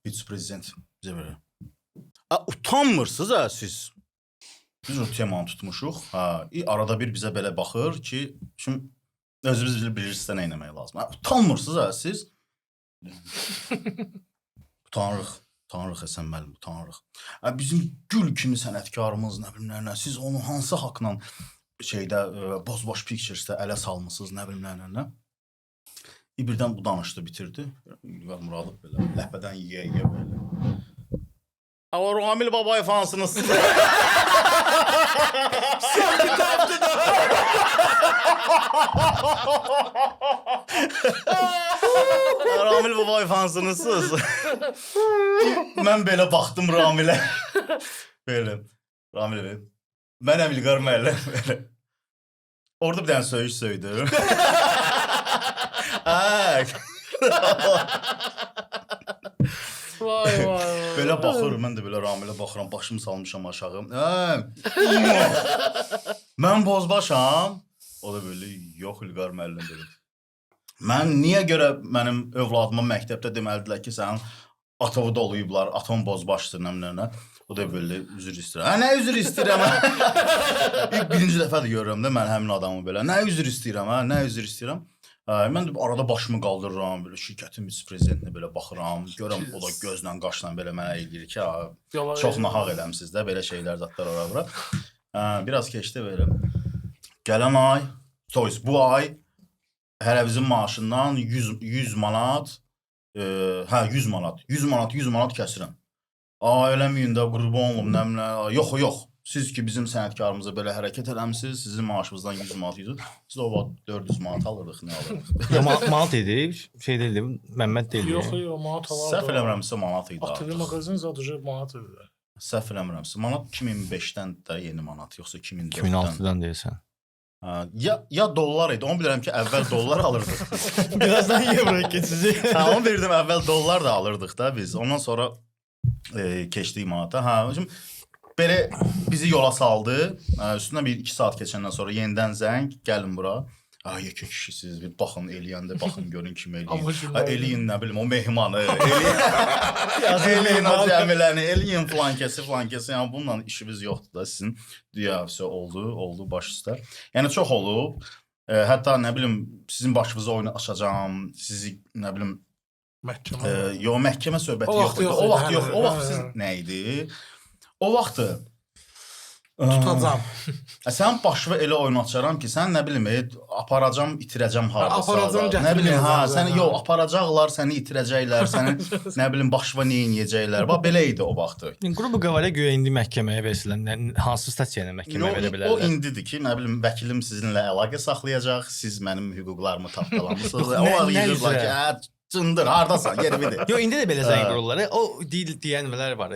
vitse-prezident bizə belə. Utanmırsınız siz? Biz o temanı tutmuşuq. Arada bir bizə belə baxır ki, şimdi özünüz bilirsiniz də nə etmək lazım. Utanmırsınız siz? Utanırıq Həsən müəllim, utanırıq. Bizim gül kimi sənətkarımız, nə bilim nə, siz onu hansı haqla Bozbaş Pictures-də ələ salmısınız, nə bilim nə. Birdən bu danışdı, bitirdi. İlqar Muradov belə, ləpədən yiyə belə. O Ramil Babayev fansınız.
Sanki tapdı da.
Ramil Babayev fansınızsınız. Mən belə baxdım Ramilə. Belə. Ramil. Mənəm İlqar müəllim. Orada bir dənə söyüş söydü.
Vay.
Belə baxır, mən də belə Ramilə baxıram, başımı salmışam aşağı. Mən bozbaşam. O da belə, yox İlqar müəllim dedi. Mən niyə görə mənim övladıma məktəbdə deməlidilər ki, sənin atovu doluyublar, atom bozbaşdır, nə. O da belə üzr istəyirəm. Nə üzr istəyirəm? Birinci dəfə də görürəm də mən həmin adamı belə. Nə üzr istəyirəm? Mən də arada başımı qaldırıram, belə şirkətin vitse-prezidentinə belə baxıram, görürəm o da gözlə, qaşla belə mənə eləyir ki, çox nahaq eləmsiz də, belə şeylər zatlar ora-bura. Biraz keçdi belə. Gələn ay, bu ay hərəvizin maaşından 100 manat, 100 manat kəsirəm. Eləməyin də, qurban olum, nəmlə, yox. Siz ki, bizim sənətkarımıza belə hərəkət eləmişsiniz, sizin maaşımızdan 100 manat idi. Siz o vaxt 400 manat alırdıq, nə alırdıq?
Manat idi, şey deyildi, Məmməd deyildi.
Yox, manat alardı.
Səhv eləmirəmsə manat idi.
ATV mağazin zadıcı manat idi.
Səhv eləmirəmsə, manat 2005-dən də yeni manat, yoxsa 2004-dən.
2006-dan deyirsən.
Ya dollar idi, onu bilirəm ki, əvvəl dollar alırdıq.
Birazdan evroya keçəcək.
Onu bilirdim, əvvəl dollar da alırdıq da biz. Ondan sonra keçdik manata. Şimdi belə bizi yola saldı. Üstündən bir 2 saat keçəndən sonra yenidən zəng, gəlin bura. yekun kişisiz, bir baxın eləyəndə, baxın görün kim
Amma
eləyin.
günlər-
Eləyin nə bilim o mehmanı, eləyin o cəmiləni, eləyin flankəsi. Yəni bununla işimiz yoxdur da sizin. Deyə oldu baş üstə. Yəni çox olub. Hətta nə bilim sizin başınıza oyunu açacağam, sizi nə bilim məhkəmə söhbəti
O vaxt
yox idi.
yox
O
idi,
vaxt
hə,
yox. O
hə,
vaxt siz
hə.
nə idi? O vaxtı
Tutacam.
sən başına elə oyun açaram ki, sən nə bilim, aparacam, itirəcəm hardasa.
Aparacam,
Nə bilim,
gətirməyəcəm.
səni aparacaqlar, səni itirəcəklər, səni nə bilim başına nə edəcəklər. Bax belə idi o vaxtı.
Qrubu Qavarə göyə indi məhkəməyə versilən hansı statiyaya məhkəməyə verə
O
bilərlər?
indidir ki, nə bilim vəkilim sizinlə əlaqə saxlayacaq, siz mənim hüquqlarımı tapdalamısınız.
Yox,
O
nə
ayırırlar ki,
üzrə?
cındır, hardasan, yerividir.
Yo, indi də belə zəng qururlar. O deyənlər var,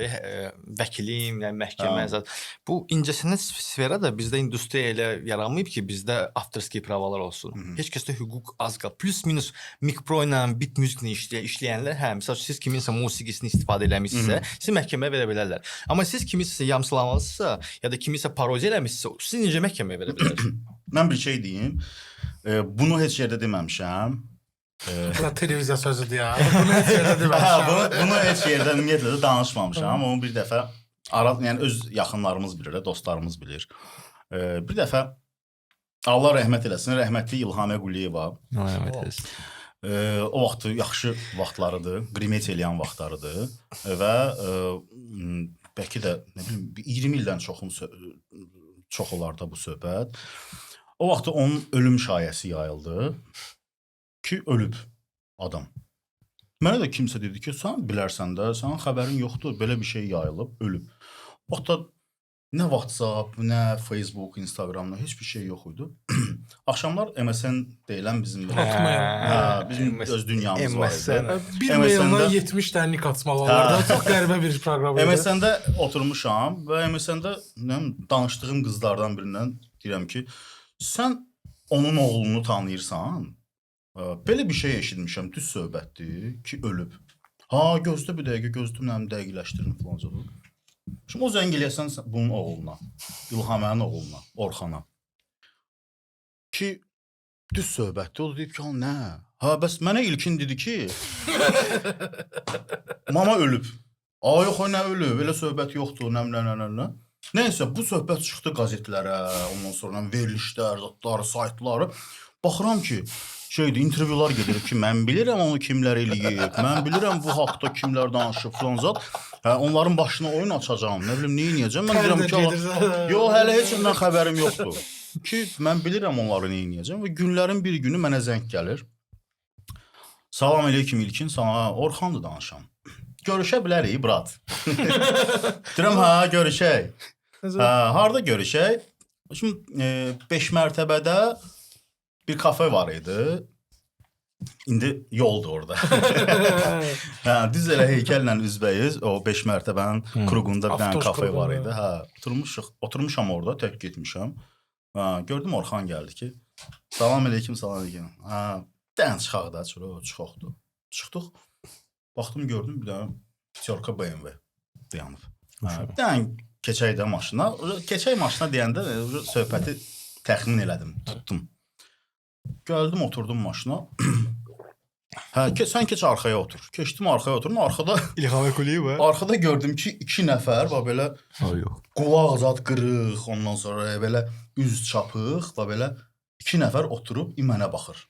vəkilim, yəni məhkəmə zət. Bu incəsənət sferada bizdə industriya elə yaranmayıb ki, bizdə avtorski pravalar olsun. Heç kəsdə hüquq az qal. Plus minus mikro ilə, bit müziklə işləyənlər, hə, məsəl üçün siz kiminsə musiqisini istifadə eləmisinizsə, siz məhkəməyə verə bilərlər. Amma siz kimisə yamsılamalısınızsa, ya da kimisə parodiya eləmisinizsə, siz necə məhkəməyə verə bilərsiniz?
Mən bir şey deyim. Bunu heç yerdə deməmişəm.
Televiziya sözüdür ya. Bunu heç yerdə deməmişəm.
Bunu heç yerdə ümumiyyətlə də danışmamışam. Onu bir dəfə yəni öz yaxınlarımız bilir, dostlarımız bilir. Bir dəfə Allah rəhmət eləsin, rəhmətli İlhamə Quliyeva. O vaxt yaxşı vaxtlarıdır, qiymət eləyən vaxtlarıdır və bəlkə də nə bilim 20 ildən çox olar da bu söhbət. O vaxt onun ölüm şayəsi yayıldı ki, ölüb adam. Mənə də kimsə dedi ki, sən bilərsən də, sənin xəbərin yoxdur, belə bir şey yayılıb, ölüb. Vaxtda nə WhatsApp, nə Facebook, Instagramda heç bir şey yox idi. Axşamlar MSN deyilən bizim bizim öz dünyamız var idi.
Bir mailına 70 dənlik açmaq olardı. Çox qəribə bir proqram idi.
MSN-də oturmuşam və MSN-də danışdığım qızlardan birindən deyirəm ki, sən onun oğlunu tanıyırsan? Belə bir şey eşitmişəm, düz söhbətdir ki, ölüb. Gözlə bir dəqiqə, gözlüyümlə dəqiqləşdirin filan. Şimdi o zəng eləyəsən bunun oğluna, İlhamənin oğluna, Orxana. Ki, düz söhbətdir. O da deyib ki, nə? Bəs mənə ilkin dedi ki, mama ölüb. Yox, nə ölüb, elə söhbət yoxdur, nə. Nəysə, bu söhbət çıxdı qazetlərə, ondan sonra verilişlər, saytları. Baxıram ki, intervyular gedir ki, mən bilirəm onu kimlər eləyib, mən bilirəm bu haqda kimlər danışıb filan zat. Onların başına oyun açacağam, nə bilim, nə edəcəm? Mən deyirəm ki, yox, hələ heç ondan xəbərim yoxdur. Ki, mən bilirəm onları nə edəcəm və günlərin bir günü mənə zəng gəlir. Salam aleyküm İlkin, sana Orxandır danışam. Görüşə bilərik, brat. Deyirəm, görüşək. Harda görüşək? Şimdi 5 mərtəbədə bir kafe var idi. İndi yoldur orada. Düz elə heykəllə üzbəyiz. O 5 mərtəbənin kruqunda bir dənə kafe var idi. Oturmuşam orada, tək getmişəm. Gördüm Orxan gəldi ki, salam aleyküm, salam aleyküm. Dən çıxaq da, çıxaqdı. Çıxdıq. Baxdım, gördüm bir dənə Pyaterka BMW dayanıb. Dən keçək də maşına. Keçək maşına deyəndə söhbəti təxmin elədim, tutdum. Gəldim, oturdum maşına. Sən keç arxaya otur. Keçdim arxaya oturum.
İlhamə Quliyeva.
Arxada gördüm ki, 2 nəfər var belə. Qulaq zad qırıq, ondan sonra belə üz çapıq və belə 2 nəfər oturub mənə baxır.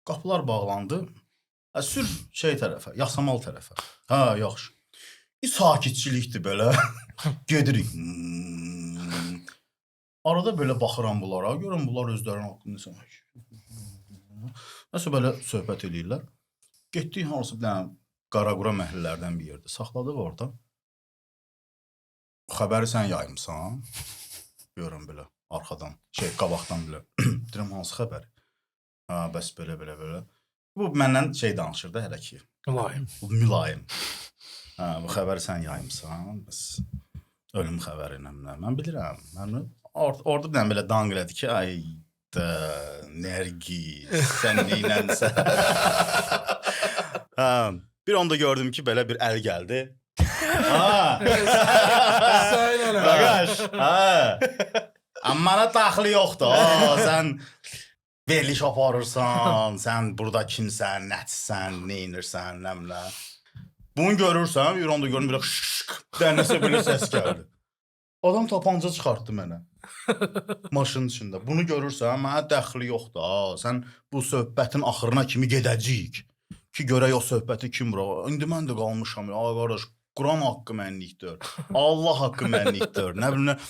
Qapılar bağlandı. Sür tərəfə, Yasamal tərəfə. Yaxşı. Sakitçilikdir belə. Gedirik. Arada belə baxıram bunlara, görürəm bunlar özlərinin haqqında nəsə belə söhbət edirlər. Getdik hansı bir dənə Qaraqura məhəllələrdən bir yerdə. Saxladıq orada. Xəbəri sən yaymısan. Görürəm belə arxadan, qabaqdan belə. Deyirəm, hansı xəbəri? Bəs belə. Bu məndən danışır da hələ ki. Mülayim. Bu xəbəri sən yaymısan. Bəs ölüm xəbəri ilə. Mən bilirəm. Orada bir dənə belə danq elədi ki, Nərgiz, sən neynənsə. Bir onda gördüm ki, belə bir əl gəldi. Qaqaş, amma daxili yoxdur. Sən veriliş aparırsan, sən burada kimsən, nəçsən, neynirsən, nəmlə. Bunu görürsən, bir anda görürüm, bir şşşk, dənəsə belə səs gəldi. Adam tapanca çıxartdı mənə. Maşının içində. Bunu görürsən, mənə dəxli yoxdur. Sən bu söhbətin axırına kimi gedəcəyik. Ki görək o söhbəti kim bura. İndi mən də qalmışam ya, qardaş. Quran haqqı mənlikdir. Allah haqqı mənlikdir. Nə bilim,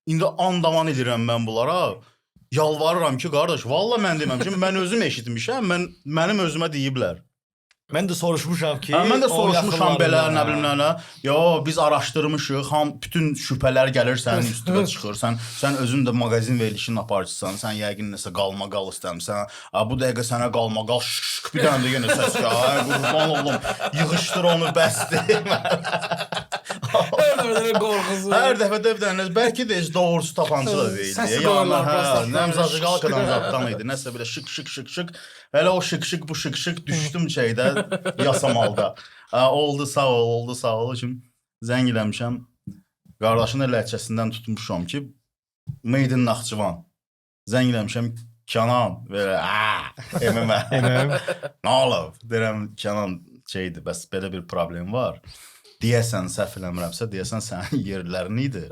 indi andaman edirəm mən bunlara. Yalvarıram ki, qardaş, valla mən deməmişəm. Mən özüm eşitmişəm. Mənim özümə deyiblər.
Mən də soruşmuşam ki,
Mən də soruşmuşam belə, nə bilim nə. Yo, biz araşdırmışıq. Bütün şübhələr gəlir sənin üstünə çıxır. Sən özün də mağazin verilişinin aparıcısan. Sən yəqin nəsə qalmaqal istəmirsən. Bu dəqiqə sənə qalmaqal şşşk bir dənə də yenə səs gəlir. Qurban olum. Yığışdır onu bəsdir. Hər dəfə də bir dənə bəlkə də heç doğrusu tapançı da deyildi. Yəni nəmzacıqal kadamzatdan idi. Nəsə belə şık. Hələ o şık bu şık düşdüm şeydə yasamalda. Oldu sağ ol. Şimdi zəng eləmişəm. Qardaşının ləhcəsindən tutmuşam ki, Made in Naxçıvan. Zəng eləmişəm Kənan belə MMM. Nə olub? Deyirəm Kənan şeydi, bəs belə bir problem var. Deyəsən səhv eləmirəmsə, deyəsən sənin yerlərin idi.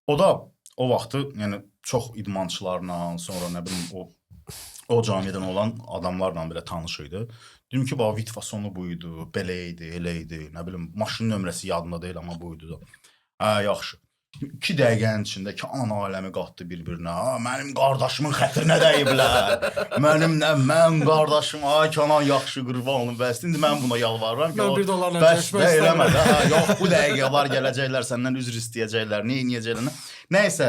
O da o vaxtı, yəni çox idmançılarla, sonra nə bilim o camiədən olan adamlarla belə tanış idi. Dedim ki, vit fasonu bu idi, belə idi, elə idi, nə bilim, maşının nömrəsi yadında deyil, amma bu idi da. Yaxşı. 2 dəqiqənin içində ki, ana aləmi qatdı bir-birinə. Mənim qardaşımın xətrinə dəyiblər. Mən qardaşım, Kənan yaxşı qurban olun. Bəs indi mən buna yalvarıram ki,
mən $1 çəkmək
istəmirəm. Yox, bu dəqiqələr gələcəklər, səndən üzr istəyəcəklər, nə edəcəklər. Nəysə,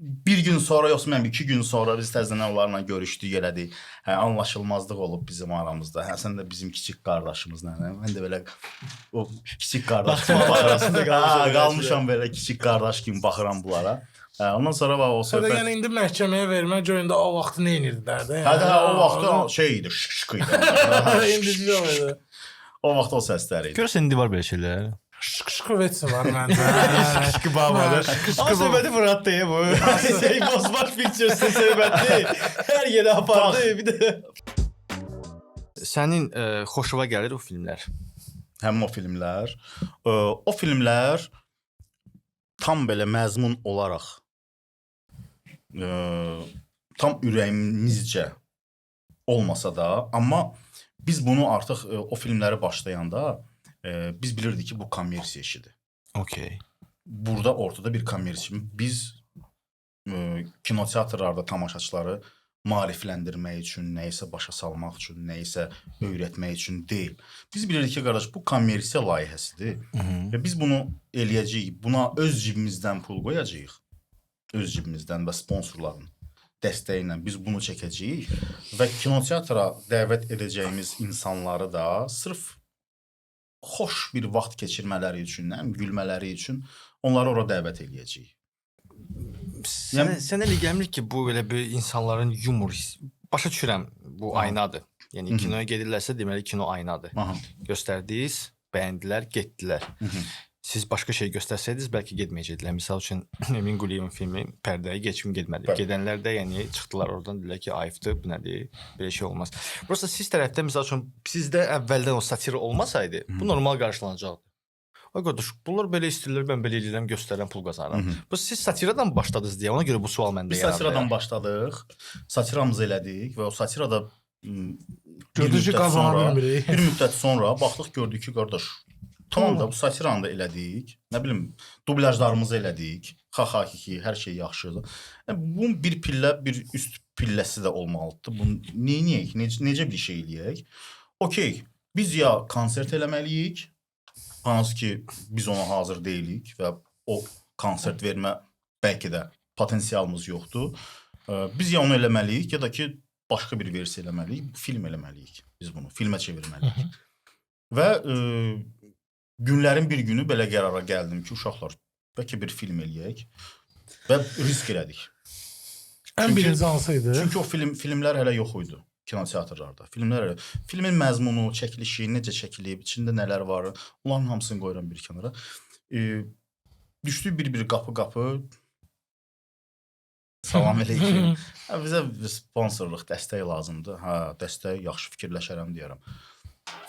bir gün sonra, yoxsa mən 2 gün sonra biz təzədən onlarla görüşdük, elədik. Anlaşılmazlıq olub bizim aramızda. Sən də bizim kiçik qardaşımızla. Mən də belə o kiçik qardaş kimi baxıram. Qalmışam belə kiçik qardaş kimi baxıram bunlara. Ondan sonra o söhbət...
Yəni indi məhkəməyə vermək görəndə o vaxt nə edirdilər də?
O vaxt şey idi, şık idi.
İndi yox idi.
O vaxt o səslər idi.
Görürsən indi var belə şeylər.
Şıkşıkıvetsi var məndə.
Şıkı bağladı. Ama söhbəti Murat deyib bu. Bozbaş Pictures'ın söhbəti hər yerə apardı. Bir də sənin xoşuna gəlir o filmlər?
Həmin o filmlər. O filmlər tam belə məzmun olaraq tam ürəyimizcə olmasa da, amma biz bunu artıq o filmləri başlayanda biz bilirdik ki, bu kommersiya işidir.
Okey.
Burada ortada bir kommersiya. Biz kinoteatrlarda tamaşaçıları maarifləndirmək üçün, nəyisə başa salmaq üçün, nəyisə öyrətmək üçün deyil. Biz bilirdik ki, qardaş, bu kommersiya layihəsidir. Və biz bunu eləyəcəyik. Buna öz cibimizdən pul qoyacağıq. Öz cibimizdən və sponsorların dəstəyi ilə biz bunu çəkəcəyik. Və kinoteatra dəvət edəcəyimiz insanları da sırf xoş bir vaxt keçirmələri üçün, gülmələri üçün onları ora dəvət eləyəcəyik.
Sənə elə gəlmir ki, bu belə bir insanların yumor başa düşürəm, bu aynadır. Yəni kinoya gedirlərsə deməli kino aynadır. Göstərdiniz, bəyəndilər, getdilər. Siz başqa şey göstərsəydiniz bəlkə getməyəcəkdilər. Misal üçün Emin Quliyevin filmi pərdəyə keçim getmədi. Gedənlər də yəni çıxdılar oradan, dedilər ki, ayıbdır, bu nədir? Belə şey olmaz. Prosta siz tərəfdə misal üçün sizdə əvvəldən o satira olmasaydı, bu normal qarşılanacaqdı. Ay qardaş, bunlar belə istəyirlər, mən belə edirəm, göstərirəm, pul qazanıram. Bu siz satiradan başladınız deyə, ona görə bu sual məndə yarandı.
Biz satiradan başladıq, satiramızı elədik və o satirada
bir
müddət sonra baxdıq, gördük ki, qardaş, tamam da bu satiranı da elədik, nə bilim, dublajlarımızı elədik, xaxakiki, hər şey yaxşıdır. Bunun bir pillə, bir üst pilləsi də olmalıdır. Bunu neyək, necə bir şey eləyək? Okey, biz ya konsert eləməliyik, hansı ki, biz ona hazır deyilik və o konsert vermə bəlkə də potensialımız yoxdur. Biz ya onu eləməliyik, ya da ki, başqa bir versiya eləməliyik, film eləməliyik. Biz bunu filmə çevirməliyik. Və günlərin bir günü belə qərara gəldim ki, uşaqlar, bəlkə bir film eləyək və risk elədik.
Ən birinci hansıydı?
Çünki o filmlər hələ yox idi kinoteatrlarda. Filmin məzmunu, çəkilişi, necə çəkilib, içində nələr var, onların hamısını qoyuram bir kənara. Düşdük bir qapı, Salam əleykum. Bizə sponsorluq, dəstək lazımdır. Hə, dəstək yaxşı fikirləşərəm deyərəm.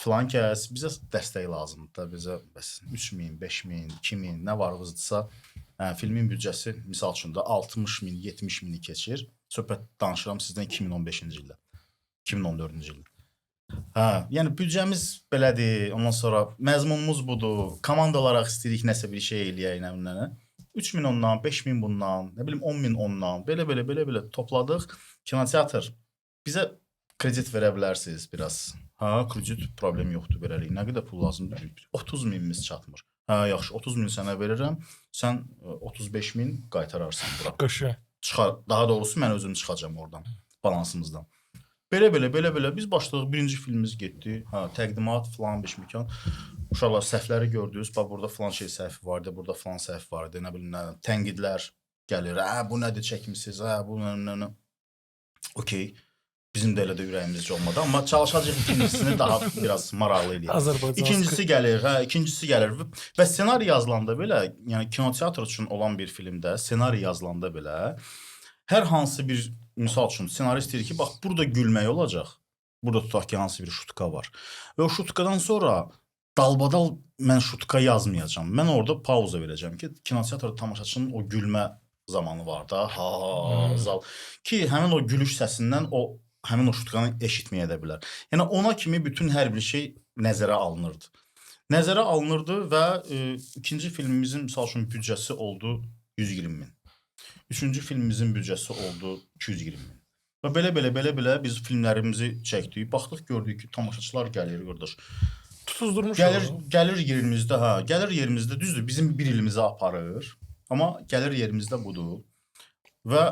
Filan kəs bizə dəstək lazımdır da, bizə bəs 3000, 5000, 2000 nə varınızdısa, filmin büdcəsi misal üçün də 60.000, 70.000-i keçir. Söhbət danışıram sizdən 2015-ci ildə. 2014-cü ildə. Hə, yəni büdcəmiz belədir. Ondan sonra məzmunumuz budur. Komanda olaraq istəyirik nəsə bir şey eləyək, nə bilim. 3000 ondan, 5000 bundan, nə bilim 10.000 ondan, belə topladıq. Kinoteatr bizə kredit verə bilərsiniz biraz. Hə, kredit problem yoxdur, verərik. Nə qədər pul lazımdır? 30.000-imiz çatmır. Hə, yaxşı, 30.000 sənə verirəm. Sən 35.000 qaytararsan bura.
Qəşəng.
Çıxar, daha doğrusu mən özüm çıxacağam oradan, balansımızdan. Belə biz başladıq. Birinci filmimiz getdi. Hə, təqdimat falan beşməkan. Uşaqlar səhvləri gördünüz. Bax burada falan şey səhvi vardı, burada falan səhv vardı. Nə bilim nə, tənqidlər gəlir. Hə, bu nədir çəkmisiniz? Hə, bu nə. Okey. Bizim də elə də ürəyimizcə olmadı, amma çalışacağıq ikincisini daha biraz maraqlı eləyək.
Azərbaycan.
İkincisi gəlir və ssenari yazılanda belə, yəni kinoteatr üçün olan bir filmdə ssenari yazılanda belə hər hansı bir misal üçün ssenarist deyir ki, bax burada gülmək olacaq. Burada tutaq ki, hansı bir şutka var. Və o şutkadan sonra dalbadal mən şutka yazmayacağam. Mən orada pauza verəcəm ki, kinoteatr tamaşaçının o gülmə zamanı var da, zal ki, həmin o gülüş səsindən həmin o şutkanı eşitməyə də bilər. Yəni ona kimi bütün hər bir şey nəzərə alınırdı. Nəzərə alınırdı və ikinci filmimizin misal üçün büdcəsi oldu 120.000. Üçüncü filmimizin büdcəsi oldu 220.000. Və belə biz filmlərimizi çəkdik. Baxdıq, gördük ki, tamaşaçılar gəlir, qardaş.
Tutuzdurmuş.
Gəlir yerimizdə, gəlir yerimizdə, düzdür, bizim bir ilimizə aparır. Amma gəlir yerimizdə budur. Və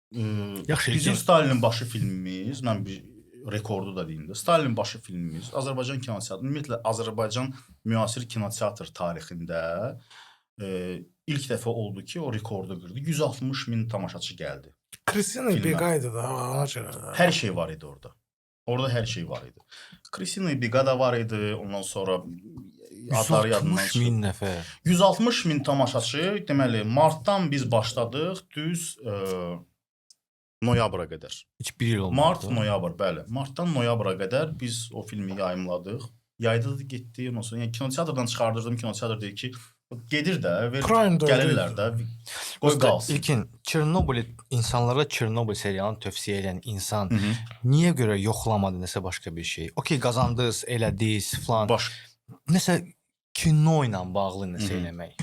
bizim Stalinin başı filmimiz, mən bir rekordu da deyim də, Stalinin başı filmimiz, Azərbaycan kinoteatrı, ümumiyyətlə Azərbaycan müasir kinoteatr tarixində ilk dəfə oldu ki, o rekordu qırdı. 160.000 tamaşaçı gəldi.
Kristina Begaydı da, ona görə.
Hər şey var idi orada. Orada hər şey var idi. Kristina Begada var idi, ondan sonra
160.000 nəfər.
160.000 tamaşaçı, deməli, martdan biz başladıq, düz noyabra qədər.
Heç bir il olmadı.
Mart, noyabr, bəli. Martdan noyabra qədər biz o filmi yayımladıq. Yayda da getdi, ondan sonra yəni kinoteatrdan çıxardırdım, kinoteatr deyir ki, gedir də, gəlirlər də, qoy qalsın.
İlkin, insanlara Çernobıl serialını tövsiyə edən insan niyə görə yoxlamadı nəsə başqa bir şey? Okey, qazandınız, elədiniz falan. Nəsə kino ilə bağlı nəsə eləmək.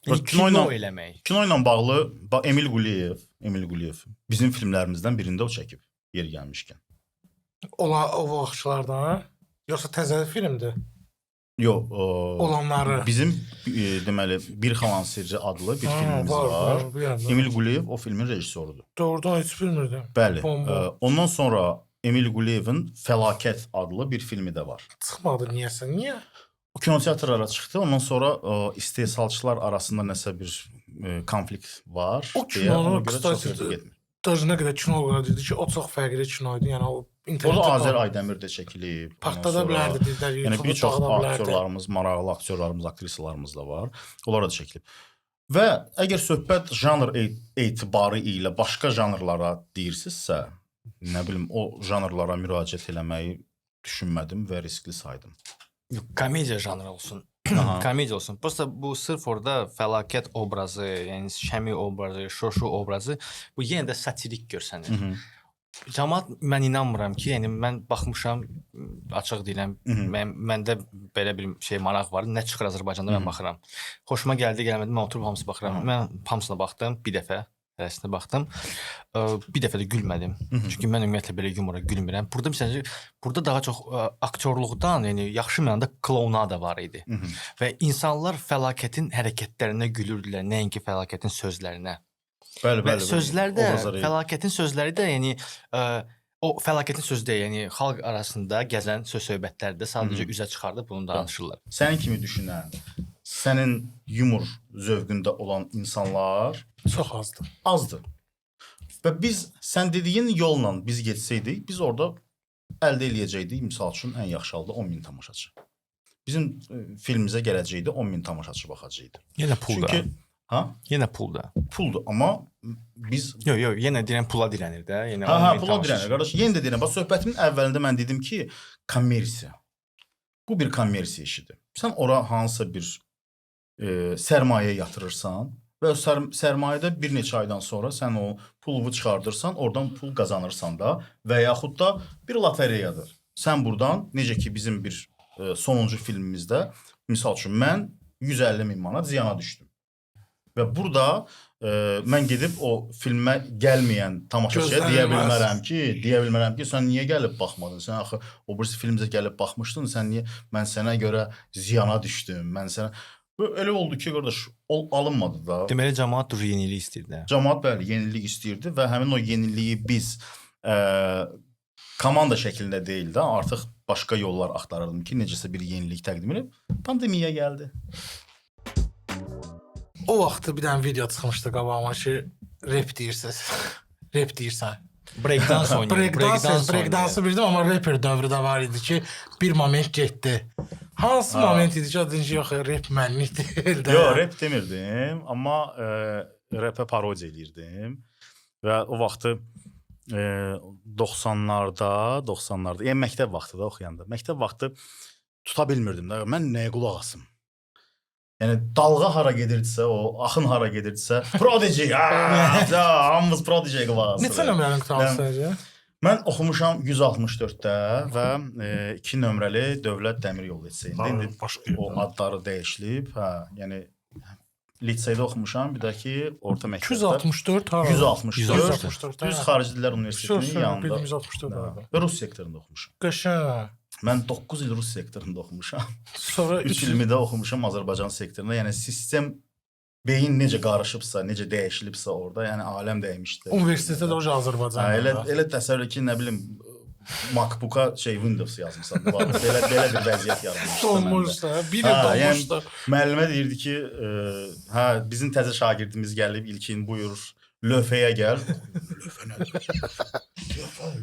Yəni kino eləmək.
Kino ilə bağlı Emil Quliyev bizim filmlərimizdən birində o çəkib, yeri gəlmişkən.
O vaxtlardan, yoxsa təzə filmdir?
Yox,
olanları.
Bizim deməli Bir Xalan Sirri adlı bir filmimiz var. Emil Quliyev o filmin rejissorudur.
Doğrudan heç bilmirdim.
Bəli. Ondan sonra Emil Quliyevin Fəlakət adlı bir filmi də var.
Çıxmadı niyəsə? Niyə?
O kinoteatrlara çıxdı. Ondan sonra istehsalçılar arasında nəsə bir konflikt var.
O kinonu Daj nə qədər kino dedi ki, o çox fərqli kino idi. Yəni o
internetdə Azər Aydəmirdə çəkilib.
Partda bilərdi dedilər.
Yəni bir çox aktyorlarımız, maraqlı aktyorlarımız, aktrisalarımız da var. Onlar da çəkilib. Və əgər söhbət janr etibarı ilə başqa janrlara deyirsinizsə, nə bilim o janrlara müraciət eləməyi düşünmədim və riskli saydım.
Yox, komediya janrı olsun. Komediya olsun. Prosta bu sırf orada fəlakət obrazı, yəni Şəmi obrazı, Şoşu obrazı bu yenə də satirik görsənir. Cəmaət mən inanmıram ki, yəni mən baxmışam, açıq deyirəm, məndə belə bir şey maraq var. Nə çıxır Azərbaycanda mən baxıram. Xoşuma gəldi, gəlmədi, mən oturub hamısı baxıram. Mən hamısına baxdım bir dəfə. Hərəsində baxdım. Bir dəfə də gülmədim. Çünki mən ümumiyyətlə belə yumora gülmürəm. Burada məsələn, burada daha çox aktyorluqdan, yəni yaxşı mənada klounada var idi. Və insanlar fəlakətin hərəkətlərinə gülürdülər, nəinki fəlakətin sözlərinə.
Bəli.
Və sözlər də, fəlakətin sözləri də, yəni o fəlakətin sözü də, yəni xalq arasında gəzən söz-söhbətlərdə sadəcə üzə çıxardıb bunu danışırlar.
Sənin kimi düşünən, sənin yumor zövqündə olan insanlar
çox azdır.
Azdır. Və biz, sən dediyin yolla biz getsəydik, biz orada əldə eləyəcəkdik, misal üçün, ən yaxşı halda 10.000 tamaşaçı. Bizim filmimizə gələcəkdi, 10.000 tamaşaçı baxacaqdı.
Yenə pul da.
Ha?
Yenə pulda.
Puldur, amma biz
Yox, yenə deyirəm pula dirənir də. Yəni
pula dirənir. Qardaş, yenə də deyirəm, bax söhbətimin əvvəlində mən dedim ki, kommersiya. Bu bir kommersiya işidir. Sən ora hansısa bir sərmayə yatırırsan və o sərmayədə bir neçə aydan sonra sən o pulu çıxardırsan, oradan pul qazanırsan da və yaxud da bir lotereyadır. Sən buradan, necə ki bizim bir sonuncu filmimizdə, misal üçün mən 150 min manat ziyana düşdüm. Və burada mən gedib o filmə gəlməyən tamaşaçıya deyə bilmərəm ki, sən niyə gəlib baxmadın? Sən axı o birisi filmimizə gəlib baxmışdın, mən sənə görə ziyana düşdüm. Elə oldu ki, qardaş, alınmadı da.
Deməli cəmaət yenilik istəyirdi.
Cəmaət bəli, yenilik istəyirdi və həmin o yeniliyi biz komanda şəklində deyil də, artıq başqa yollar axtarırdım ki, necəsə bir yenilik təqdim edib. Pandemiya gəldi.
O vaxtı bir dənə video çıxmışdı qabağıma ki, rap deyirsən.
Breakdance oynayır.
Breakdance bildim, amma rapper dövrü də var idi ki, bir moment getdi. Hansı moment idi ki, adın ki, yox, rap mənlik deyil də.
Yox, rap demirdim, amma rapə parodiya eləyirdim. Və o vaxtı 90'larda, yəni məktəb vaxtı da oxuyanda, məktəb vaxtı tuta bilmirdim də, mən nəyə qulaq asım? Yəni dalğa hara gedirdisə, o axın hara gedirdisə, Prodigy, hamımız Prodigy-yə qulaq asırıq.
Neçə nömrənin qurtarmışsın?
Mən oxumuşam 164-də və 2 nömrəli Dövlət Dəmir Yolu liseyində. İndi o adları dəyişilib. Yəni liseydə oxumuşam, bir də ki orta məktəbdə
264 ha.
164. Düz Xarici Dillər Universitetinin yanında.
164
və Rus sektorunda oxumuşam.
Qəşəng.
Mən 9 il Rus sektorunda oxumuşam.
Sonra
3 ilmi də oxumuşam Azərbaycan sektorunda. Yəni sistem beyin necə qarışıbsa, necə dəyişilibsə orada, yəni aləm dəymişdi.
Universitetdə də Azərbaycanda.
Elə təsəvvür ki, nə bilim MacBook-a Windows yazmısan. Belə bir vəziyyət yaranmışdı.
Dolmuşdu, bir il dolmuşdu.
Müəllimə deyirdi ki, bizim təzə şagirdimiz gəlib, İlkin buyur, lövhəyə gəl. Lövhə nədir?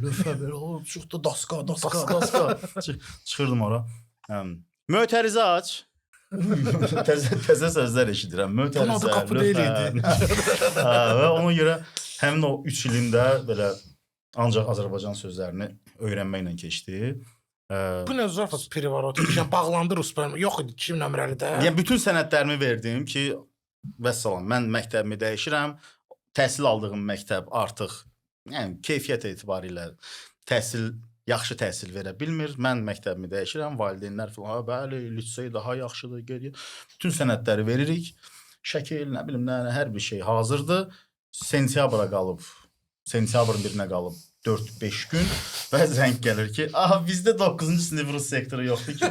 Lövhə belə çıxdı, daska. Çıxırdım ora. Mötərizə aç. Təzə sözlər eşidirəm. Mötərizə, lövhə. Və ona görə həmin o 3 ilində belə ancaq Azərbaycan sözlərini öyrənməklə keçdi.
Bu nə zarfat perivarot? Bağlandı rus bölümü. Yox idi 2 nömrəli də.
Yəni bütün sənədlərimi verdim ki, vəssalam, mən məktəbimi dəyişirəm. Təhsil aldığım məktəb artıq, yəni keyfiyyət etibarilə yaxşı təhsil verə bilmir. Mən məktəbimi dəyişirəm, valideynlər filan, bəli, lisey daha yaxşıdır, gediyor. Bütün sənədləri veririk. Şəkil, nə bilim, hər bir şey hazırdır. Sentyabrın 1-nə qalıb 4-5 gün və zəng gəlir ki, bizdə 9-cu sinif Rus sektoru yoxdur ki.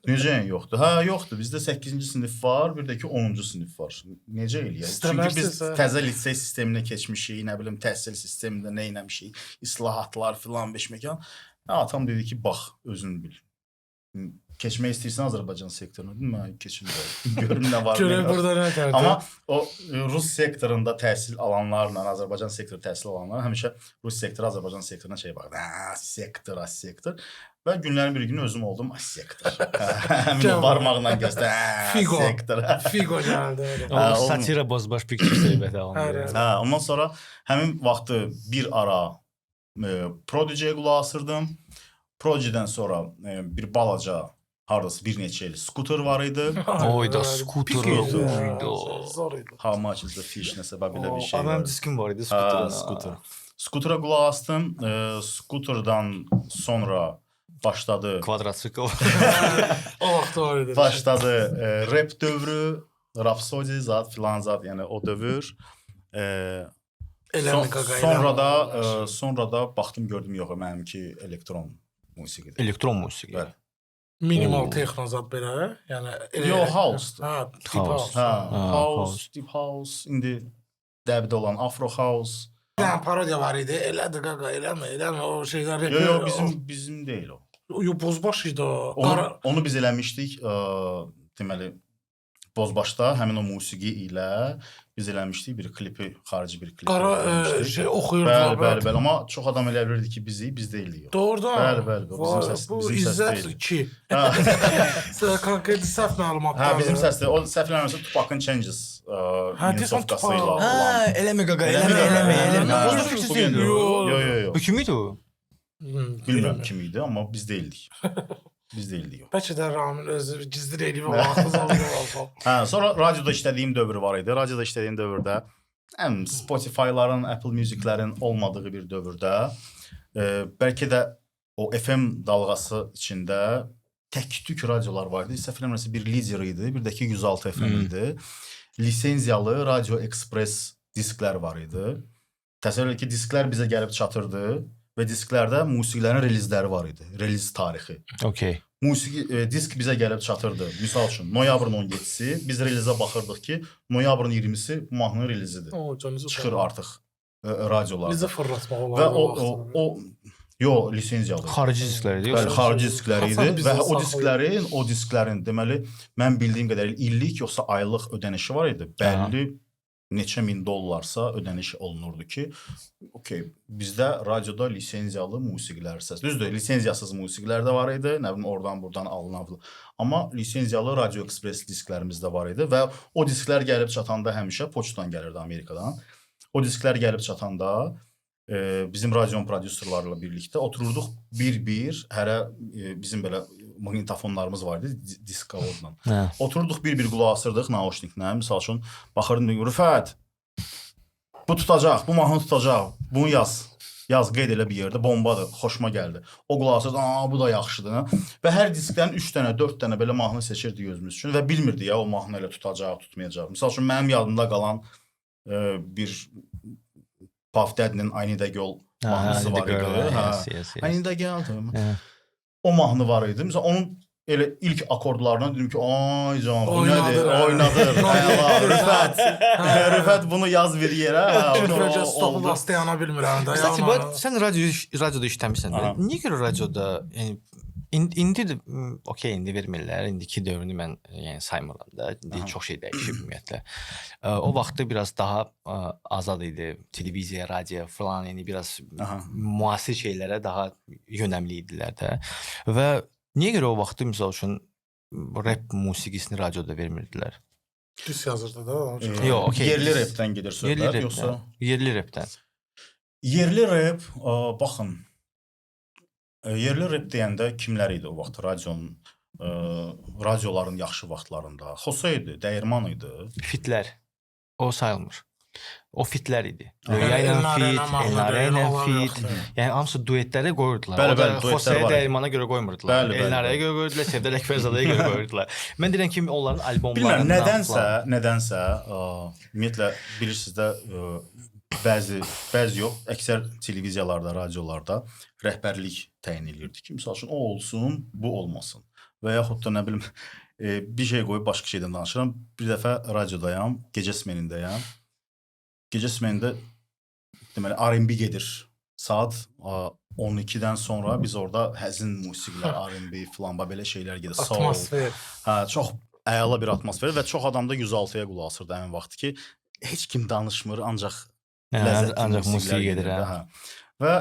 Necə yoxdur? Yoxdur. Bizdə 8-ci sinif var, bir də ki 10-cu sinif var. Necə eləyək? Çünki biz təzə lisey sisteminə keçmişik, nə bilim, təhsil sistemində nə eləmişik, islahatlar filan, beşməkan. Atam dedi ki, bax, özün bil. Keçmək istəyirsən Azərbaycan sektoruna, dedim, mən keçim. Görüm nə var.
Görək burada nə tərdir.
Amma o Rus sektorunda təhsil alanlarla, Azərbaycan sektoru təhsil alanlar həmişə Rus sektoru, Azərbaycan sektoruna şey baxır. Sektor. Və günlərin bir günü özüm oldum, sektor. Həmin o barmaqla göstər. Sektor.
Figo gəldi.
Satira bozbaş picture söhbəti alındı.
Ondan sonra həmin vaxtı bir ara Prodigy-yə qulaq asırdım. Prodigy-dən sonra bir balaca hardasa bir neçə il skuter var idi.
Oyda skuter oydu.
Zor idi.
How much is the fish nəsə belə bir şey var.
Adam diskin var idi skuterına.
Skuter. Skutera qulaq astım. Skuterdan sonra başladı.
Kvadratsikl.
O vaxt var idi.
Başladı rap dövrü, Rhapsody zat filan zat, yəni o dövr. Sonra da baxdım gördüm yox, mənimki elektron musiqidir.
Elektron musiqi.
Bəli.
Minimal texno zat belə, yəni
Yox, house.
House.
Deep house, indi dəbdə olan Afro house.
Yəni parodiya var idi. Elədir qaqa, eləmə o şeylər.
Yox, bizim deyil o.
Yox, bozbaş idi o.
Onu biz eləmişdik, deməli Bozbaşda həmin o musiqi ilə biz eləmişdik bir klipi, xarici bir klipi.
Qara şey oxuyurdular.
Bəli, amma çox adam elə bilirdi ki, biz deyildik.
Doğrudan.
Bəli, bizim səs deyil.
Bu İzzət 2. Sən konkret səhv məlumatlar.
Bizim səsdir. O səhv eləmirəmsə Tupac-ın Changes minisovkası ilə
topal.
falan.
eləmə qaqa,
Eləmə.
eləmə.
Hə,
Bozdur
bu
fikrisi
gün-
deyil.
Yo, yo, yo.
Bu kim idi o?
Bilmirəm kim idi, amma biz deyildik. Biz deyildik.
Bəlkə də Ramin özü gizli eləyib o vaxtı zaman.
Hə, sonra radioda işlədiyim dövr var idi. Radioda işlədiyim dövrdə həm Spotify-ların, Apple Music-lərin olmadığı bir dövrdə bəlkə də o FM dalğası içində tək-tük radiolar var idi. Səhv eləmirəmsə bir lider idi, bir də ki 106 FM idi. Lisenziyalı Radio Express disklər var idi. Təsəvvür et ki, disklər bizə gəlib çatırdı və disklərdə musiqilərin relizləri var idi. Reliz tarixi.
Okay.
Musiqi disk bizə gəlib çatırdı. Misal üçün noyabrın 17-si biz relizə baxırdıq ki, noyabrın 20-si bu mahnının relizidir.
O canınızı
Çıxır artıq radiolarda.
Bizə fırlatmaq olar.
Və o lisenziyalı.
Xarici disklər idi.
Bəli, xarici diskləri idi
Hasan bizə
və
saxlayır.
o disklərin deməli mən bildiyim qədərilə illik yoxsa aylıq ödənişi var idi. Bəlli neçə min dollarsa ödəniş olunurdu ki, okey, bizdə radioda lisenziyalı musiqilər səs. Düzdür, lisenziyasız musiqilər də var idi, nə bilim oradan-buradan alınırdı. Amma lisenziyalı Radio Express disklərimiz də var idi və o disklər gəlib çatanda həmişə poçtdan gəlirdi Amerikadan. O disklər gəlib çatanda bizim radion prodüserlərlə birlikdə otururduq bir-bir, hərə bizim belə magnetofonlarımız var idi, diskavodla. Otururduq bir-bir qulaq asırdıq nauşniklə. Misal üçün baxırdım, Rüfət, bu tutacaq, bu mahnı tutacaq, bunu yaz. Yaz, qeyd elə bir yerdə, bombadır, xoşuma gəldi. O qulaq asırdı, bu da yaxşıdır. Və hər diskdən 3 dənə, 4 dənə belə mahnı seçirdik özümüz üçün və bilmirdi ya o mahnı elə tutacaq, tutmayacaq. Misal üçün mənim yadımda qalan bir Puff Daddy'nin I Need a Girl mahnısı var idi. I Need a Girl. O mahnı var idi. Məsələn, onun elə ilk akordlarından dedim ki, ay canım, bu nədir? Oynadır. Rüfət bunu yaz bir yerə.
Türkcə stopu dastayana bilmirəm də.
Kстати, sən radioda işləmirsən. Niyə görə radioda, yəni indi də okey, indi vermirlər. İndiki dövrünü mən yəni saymıram da. İndi çox şey dəyişib ümumiyyətlə. O vaxtda biraz daha azad idi. Televiziya, radio falan, yəni biraz müasir şeylərə daha yönəmli idilər də. Və niyə görə o vaxtda məsəl üçün rap musiqisini radioda vermirdilər?
Dis yazırdı da.
Yox, okey.
Yerli rapdən gedir söhbət, yoxsa?
Yerli rapdən.
Yerli rap, baxın. Yerli rap deyəndə kimlər idi o vaxt radioların yaxşı vaxtlarında? Xosa idi, Dəyirman idi.
Fitlər. O sayılmır. O fitlər idi. Röya ilə fit, Elnarə ilə fit. Yəni hamısı duetləri qoyurdular.
Bəli,
O da
duetlər
Xosaya
var.
Dəyirmana görə qoymurdular. Elnarəyə görə qoyurdular, Sevdə Əkbərzadəyə görə qoyurdular. Mən deyirəm ki, onların albomlarından
Bilmirəm, nədənsə, ümumiyyətlə bilirsiniz də bəzi yox, əksər televiziyalarda, radiolarda rəhbərlik təyin edirdi ki, misal üçün o olsun, bu olmasın. Və yaxud da nə bilim bir şey qoyub başqa şeydən danışıram. Bir dəfə radiodayam, gecə smenindəyəm. Gecə smenində deməli R&B gedir. Saat 12-dən sonra biz orada həzin musiqilər, R&B falan belə şeylər gedir.
Atmosfer.
Hə, çox əla bir atmosfer və çox adam da 106-ya qulaq asırdı həmin vaxt ki, heç kim danışmır, ancaq
ancaq musiqi gedir.
Və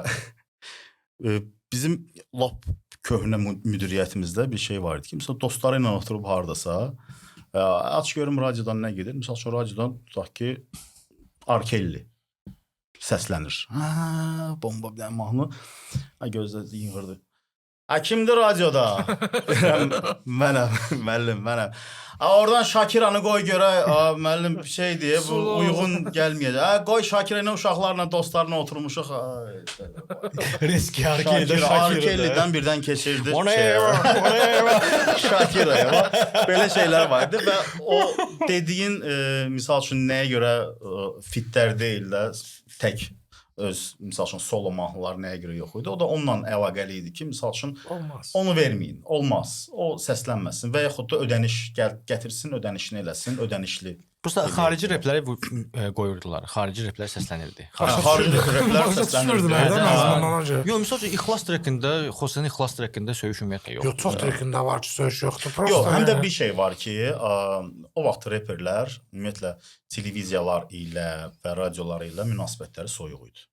bizim lap köhnə müdiriyyətimizdə bir şey var idi ki, məsələn, dostları ilə oturub hardasa, aç görüm radiodan nə gedir? Məsəl üçün radiodan tutaq ki, Arkelli səslənir. Bomba bir dənə mahnı. Gözlə yığırdı. Kimdir radioda? Mənəm, müəllim, mənəm. Oradan Şakiranı qoy görə, müəllim şey deyə, bu uyğun gəlməyəcək. Qoy Şakira ilə uşaqlarla, dostlarla oturmuşuq.
Riski
Arkellidən birdən keçirdi. Şakiraya. Belə şeylər var idi və o dediyin, misal üçün nəyə görə fitlər deyil də, tək öz, misal üçün, solo mahnılar nəyə görə yox idi. O da onunla əlaqəli idi ki, misal üçün, onu verməyin, olmaz, o səslənməsin və yaxud da ödəniş gətirsin, ödənişini eləsin, ödənişli.
Prosta xarici repləri qoyurdular, xarici replər səslənirdi.
Xarici replər səslənirdi.
Yox, misal üçün, İxlas trekində, Xosanın İxlas trekində söyüş ümumiyyətlə yoxdur.
Yox, çox trekində var ki, söyüş yoxdur.
Yox, həm də bir şey var ki, o vaxt reperlər ümumiyyətlə televiziyalar ilə və radiolar ilə münasibətləri soyuq idi.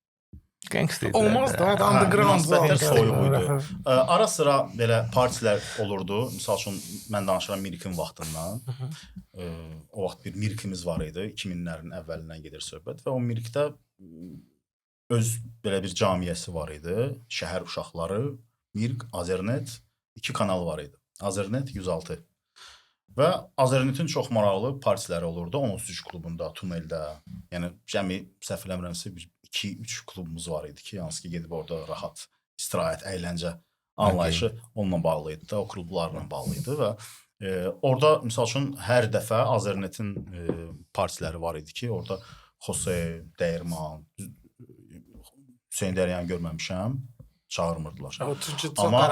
Gangster.
Olmaz da, underground
münasibətlər soyuq idi. Ara sıra belə partilər olurdu. Misal üçün mən danışıram Mirkin vaxtından. o vaxt bir Mirkimiz var idi. 2000-lərin əvvəlindən gedir söhbət və o Mirkdə öz belə bir camiyyəsi var idi. Şəhər uşaqları, Mirk, Azernet 2 kanal var idi. Azernet 106. Və Azernetin çox maraqlı partiləri olurdu. 13 klubunda, Tuneldə. Yəni cəmi səhv eləmirəmsə 2-3 klubumuz var idi ki, hansı ki gedib orada rahat istirahət, əyləncə anlayışı onunla bağlı idi da, o klublarla bağlı idi və orada misal üçün hər dəfə Azernetin partiləri var idi ki, orada Jose, Dəyirman, Hüseyn Dəryanı görməmişəm, çağırmırdılar. Amma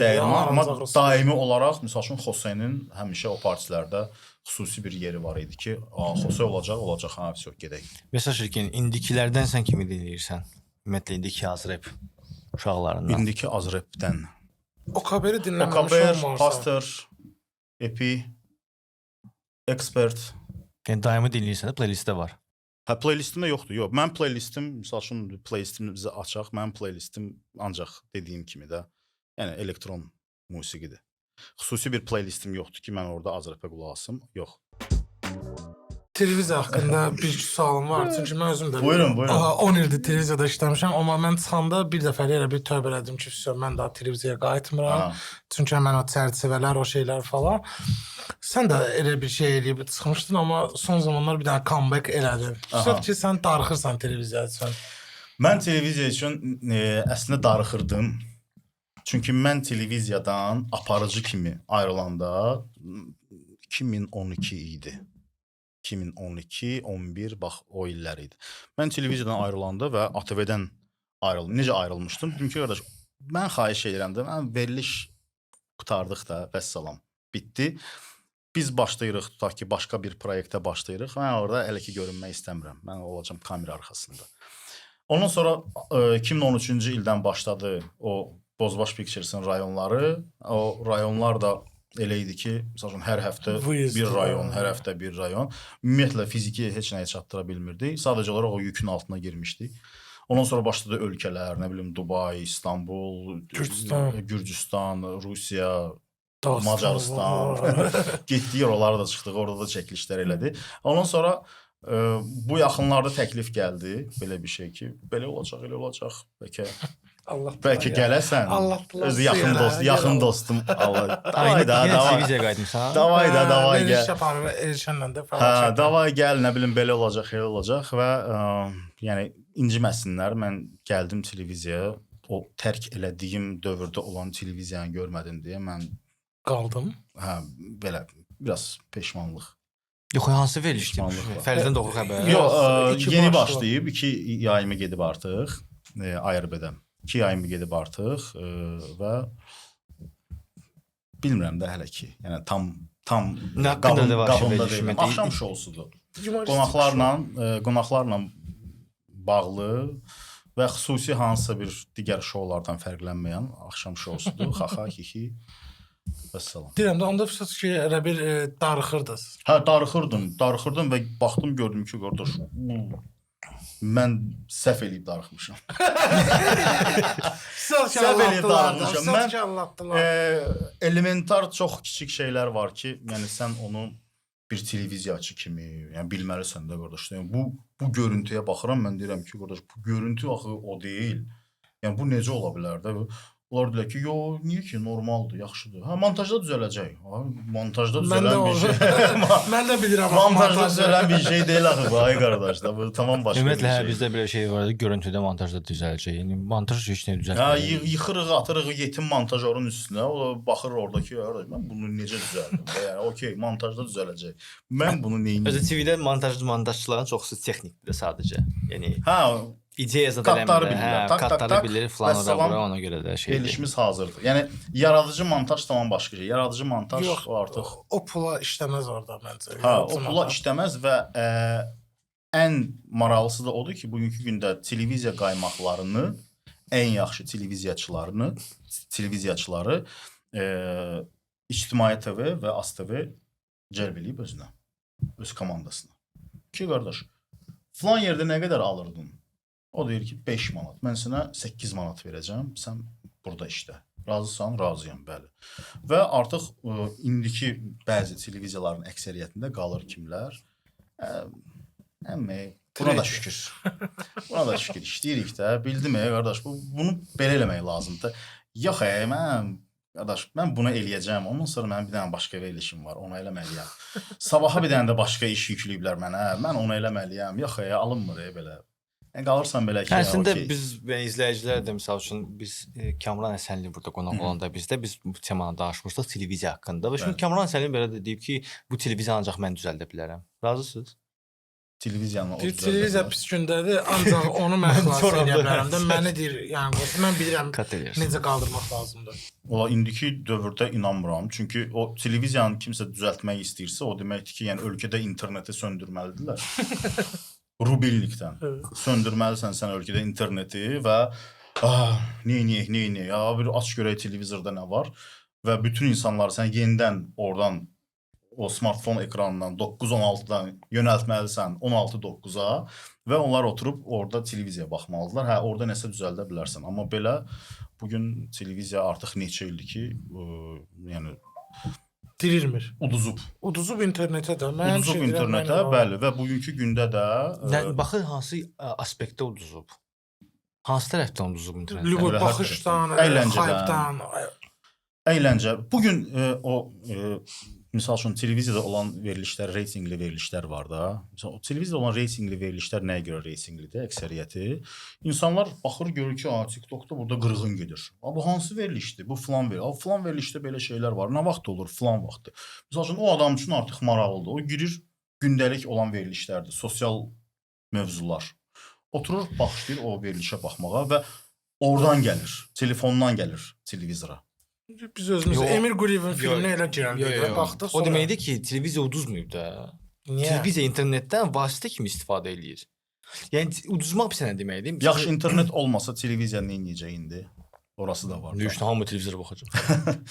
Dəyirman, amma daimi olaraq misal üçün Jose'nin həmişə o partilərdə xüsusi bir yeri var idi ki, Jose olacaq, ha, vəsə gedək.
Məsəl üçün indikilərdən sən kimi dinləyirsən? Ümumiyyətlə indiki Azrep uşaqlarından.
İndiki Azrepdən.
OKB-ri dinləməmiş
OKB,
olmarsa.
Pastor, Epi, Expert.
Yəni daimi dinləyirsən də playlistdə var.
Hə, playlistimdə yoxdur. Yox, mənim playlistim, misal üçün playlistimizi açaq, mənim playlistim ancaq dediyim kimi də, yəni elektron musiqidir. Xüsusi bir playlistim yoxdur ki, mən orada Azrepə qulaq asım. Yox.
Televiziya haqqında bir sualım var. Çünki mən özüm də
Buyurun.
10 ildir televiziyada işləmişəm, amma mən çıxanda bir dəfə elə bir tövbə elədim ki, mən daha televiziyaya qayıtmıram. Çünki mən o çərçivələr, o şeylər falan. Sən də elə bir şey eləyib çıxmışdın, amma son zamanlar bir dənə comeback elədin. Sırf ki, sən darıxırsan televiziya üçün.
Mən televiziya üçün əslində darıxırdım. Çünki mən televiziyadan aparıcı kimi ayrılanda 2012 idi. 2012, 11, bax o illər idi. Mən televiziyadan ayrılanda və ATV-dən ayrıldım. Necə ayrılmışdım? Çünki qardaş, mən xahiş edirəm də, mən veriliş qutardıq da, vəssalam, bitdi. Biz başlayırıq, tutaq ki, başqa bir proyektə başlayırıq. Mən orada hələ ki görünmək istəmirəm. Mən olacağım kamera arxasında. Ondan sonra 2013-cü ildən başladı o Bozbaş Pictures'ın rayonları. O rayonlar da elə idi ki, məsələn, hər həftə bir rayon, hər həftə bir rayon. Ümumiyyətlə fiziki heç nəyə çatdıra bilmirdi. Sadəcə olaraq o yükün altına girmişdi. Ondan sonra başladı ölkələr, nə bilim, Dubai, İstanbul, Gürcüstan, Rusiya, Macaristan. Getdik, oralara da çıxdıq, orada da çəkilişlər elədi. Ondan sonra bu yaxınlarda təklif gəldi, belə bir şey ki, belə olacaq, elə olacaq. Bəlkə gələsən. Öz yaxın dostum. Davay da,
televiziyaya qayıtmısan.
Davay da, davay gəl.
Veriş yaparım, erişənlə də falan.
Hə, davay gəl, nə bilim, belə olacaq, elə olacaq və yəni inciməsinlər. Mən gəldim televiziyaya, o tərk elədiyim dövrdə olan televiziyanı görmədim deyə mən
qaldım.
Hə, belə biraz peşmanlıq.
Yox, hansı verilişdir? Fərzdən doğru xəbər.
Yox, yeni başlayıb, 2 yayımı gedib artıq, ARB-dən. 2 yayımı gedib artıq və bilmirəm də hələ ki. Yəni tam qabımda deyiləm. Axşam şousudur. Qonaqlarla bağlı və xüsusi hansısa bir digər şoulardan fərqlənməyən axşam şousudur. Xaxa, kiki. Vəssalam.
Deyirəm də, onda fırsat ki, elə bir darıxırdınız.
Hə, darıxırdım və baxdım, gördüm ki, qardaş, mən səhv eləyib darıxmışam. Səhv eləyib darıxmışam. Mən elementar çox kiçik şeylər var ki, yəni sən onu bir televiziyaçı kimi, yəni bilməlisən də, qardaş. Yəni bu görüntüyə baxıram, mən deyirəm ki, qardaş, bu görüntü axı o deyil. Yəni bu necə ola bilər də? Onlar deyirlər ki, yox, niyə ki, normaldır, yaxşıdır. Hə, montajda düzələcək. Montajda düzələn bir şey.
Mən də bilirəm.
Montajda düzələn bir şey deyil axı bu, ay qardaş da. Bu tamam başqa bir şey.
Ümumiyyətlə, bizdə belə şey var, görüntüdə montajda düzələcək. Yəni, montaj heç nə düzəltmir.
Hə, yıxırıq, atırıq yetim montajorun üstünə. O da baxır oradakı, mən bunu necə düzəldim? Yəni, okey, montajda düzələcək. Mən bunu neyim?
Özü TV-də montajçıların çoxsu texnikdir sadəcə. Yəni,
hə,
ideya zad eləmir. Katları bilir, falan da ona görə də şeydir.
Verilişimiz hazırdır. Yəni yaradıcı montaj tamam başqa şey. Yaradıcı montaj o artıq
o pula işləməz orada məncə.
Hə, o pula işləməz və ən maraqlısı da odur ki, bugünkü gündə televiziya qaymaqlarını ən yaxşı televiziyaçıları İctimai TV və ASTV cəlb eləyib özünə, öz komandasına. Ki qardaş, filan yerdə nə qədər alırdın? O deyir ki, 5 manat. Mən sənə 8 manat verəcəm, sən burada işlə. Razısan? Razıyam, bəli. Və artıq indiki bəzi televiziyaların əksəriyyətində qalır kimlər? Əmmi, buna da şükür. Buna da şükür işləyirik də. Bildim qardaş, bunu belə eləmək lazımdır. Yox, qardaş, mən bunu eləyəcəm. Ondan sonra mənim bir dənə başqa verilişim var, onu eləməliyəm. Sabaha bir dənə də başqa iş yükləyiblər mənə. Mən onu eləməliyəm. Yox, alınmır belə. Qalırsan belə ki,
Əslində
okey.
biz və izləyicilər də məsəl üçün biz Kamran Həsənli burada qonaq olanda biz bu temanı danışmışdıq televiziya haqqında və şimdi Kamran Həsənli belə də deyib ki, bu televiziya ancaq mən düzəldə bilərəm. Razısınız?
Televiziyanı o
Televiziya pis gündədir, ancaq onu mən xilas edə bilərəm də. Məni deyir, yəni mən bilirəm
Kat edirsən.
necə qaldırmaq lazımdır.
Ola indiki dövrdə inanmıram. Çünki o televiziyanı kimsə düzəltmək istəyirsə, o deməkdir ki, yəni ölkədə interneti söndürməlidirlər. Rubilnikdən. Söndürməlisən sən ölkədə interneti və neyniyək, ya bir aç görək televizorda nə var və bütün insanlar sən yenidən oradan o smartfon ekranından 9-16-dan yönəltməlisən 16-9-a və onlar oturub orada televiziyaya baxmalıdırlar. Hə, orada nəsə düzəldə bilərsən. Amma belə bugün televiziya artıq neçə ildir ki, yəni
Dirilmir.
uduzub.
Uduzub internetə də. Mən
Uduzub internetə, bəli, və bugünkü gündə də
Baxın hansı aspektdə uduzub. Hansı tərəfdən uduzub internetdə?
Lübov baxışdan,
Əyləncədən.
hype'dan.
Əyləncə. Bugün misal üçün televiziyada olan verilişlər, reytinqli verilişlər var da. Məsələn, o televiziyada olan reytinqli verilişlər nəyə görə reytinqlidir? Əksəriyyəti insanlar baxır, görür ki, TikTokda burada qırğın gedir. Bu hansı verilişdir? Bu filan verilişdir. Filan verilişdə belə şeylər var. Nə vaxt olur? Filan vaxtı. Misal üçün o adam üçün artıq maraqlıdır. O girir gündəlik olan verilişlərdir, sosial mövzular. Oturur, başlayır o verilişə baxmağa və oradan gəlir, telefondan gəlir televizora.
Biz özümüz
Yox.
Emir Quliyevin filminə elə girəndik. Baxdıq
O
sonra.
deməkdir ki, televiziya uduzmayıb da.
Niyə?
Televiziya internetdən vasitə kimi istifadə eləyir. Yəni uduzmaq bir sənə deməkdir.
Yaxşı internet olmasa televiziya nə edəcək indi? Orası da var.
Düşdü, hamı televizora baxacaq.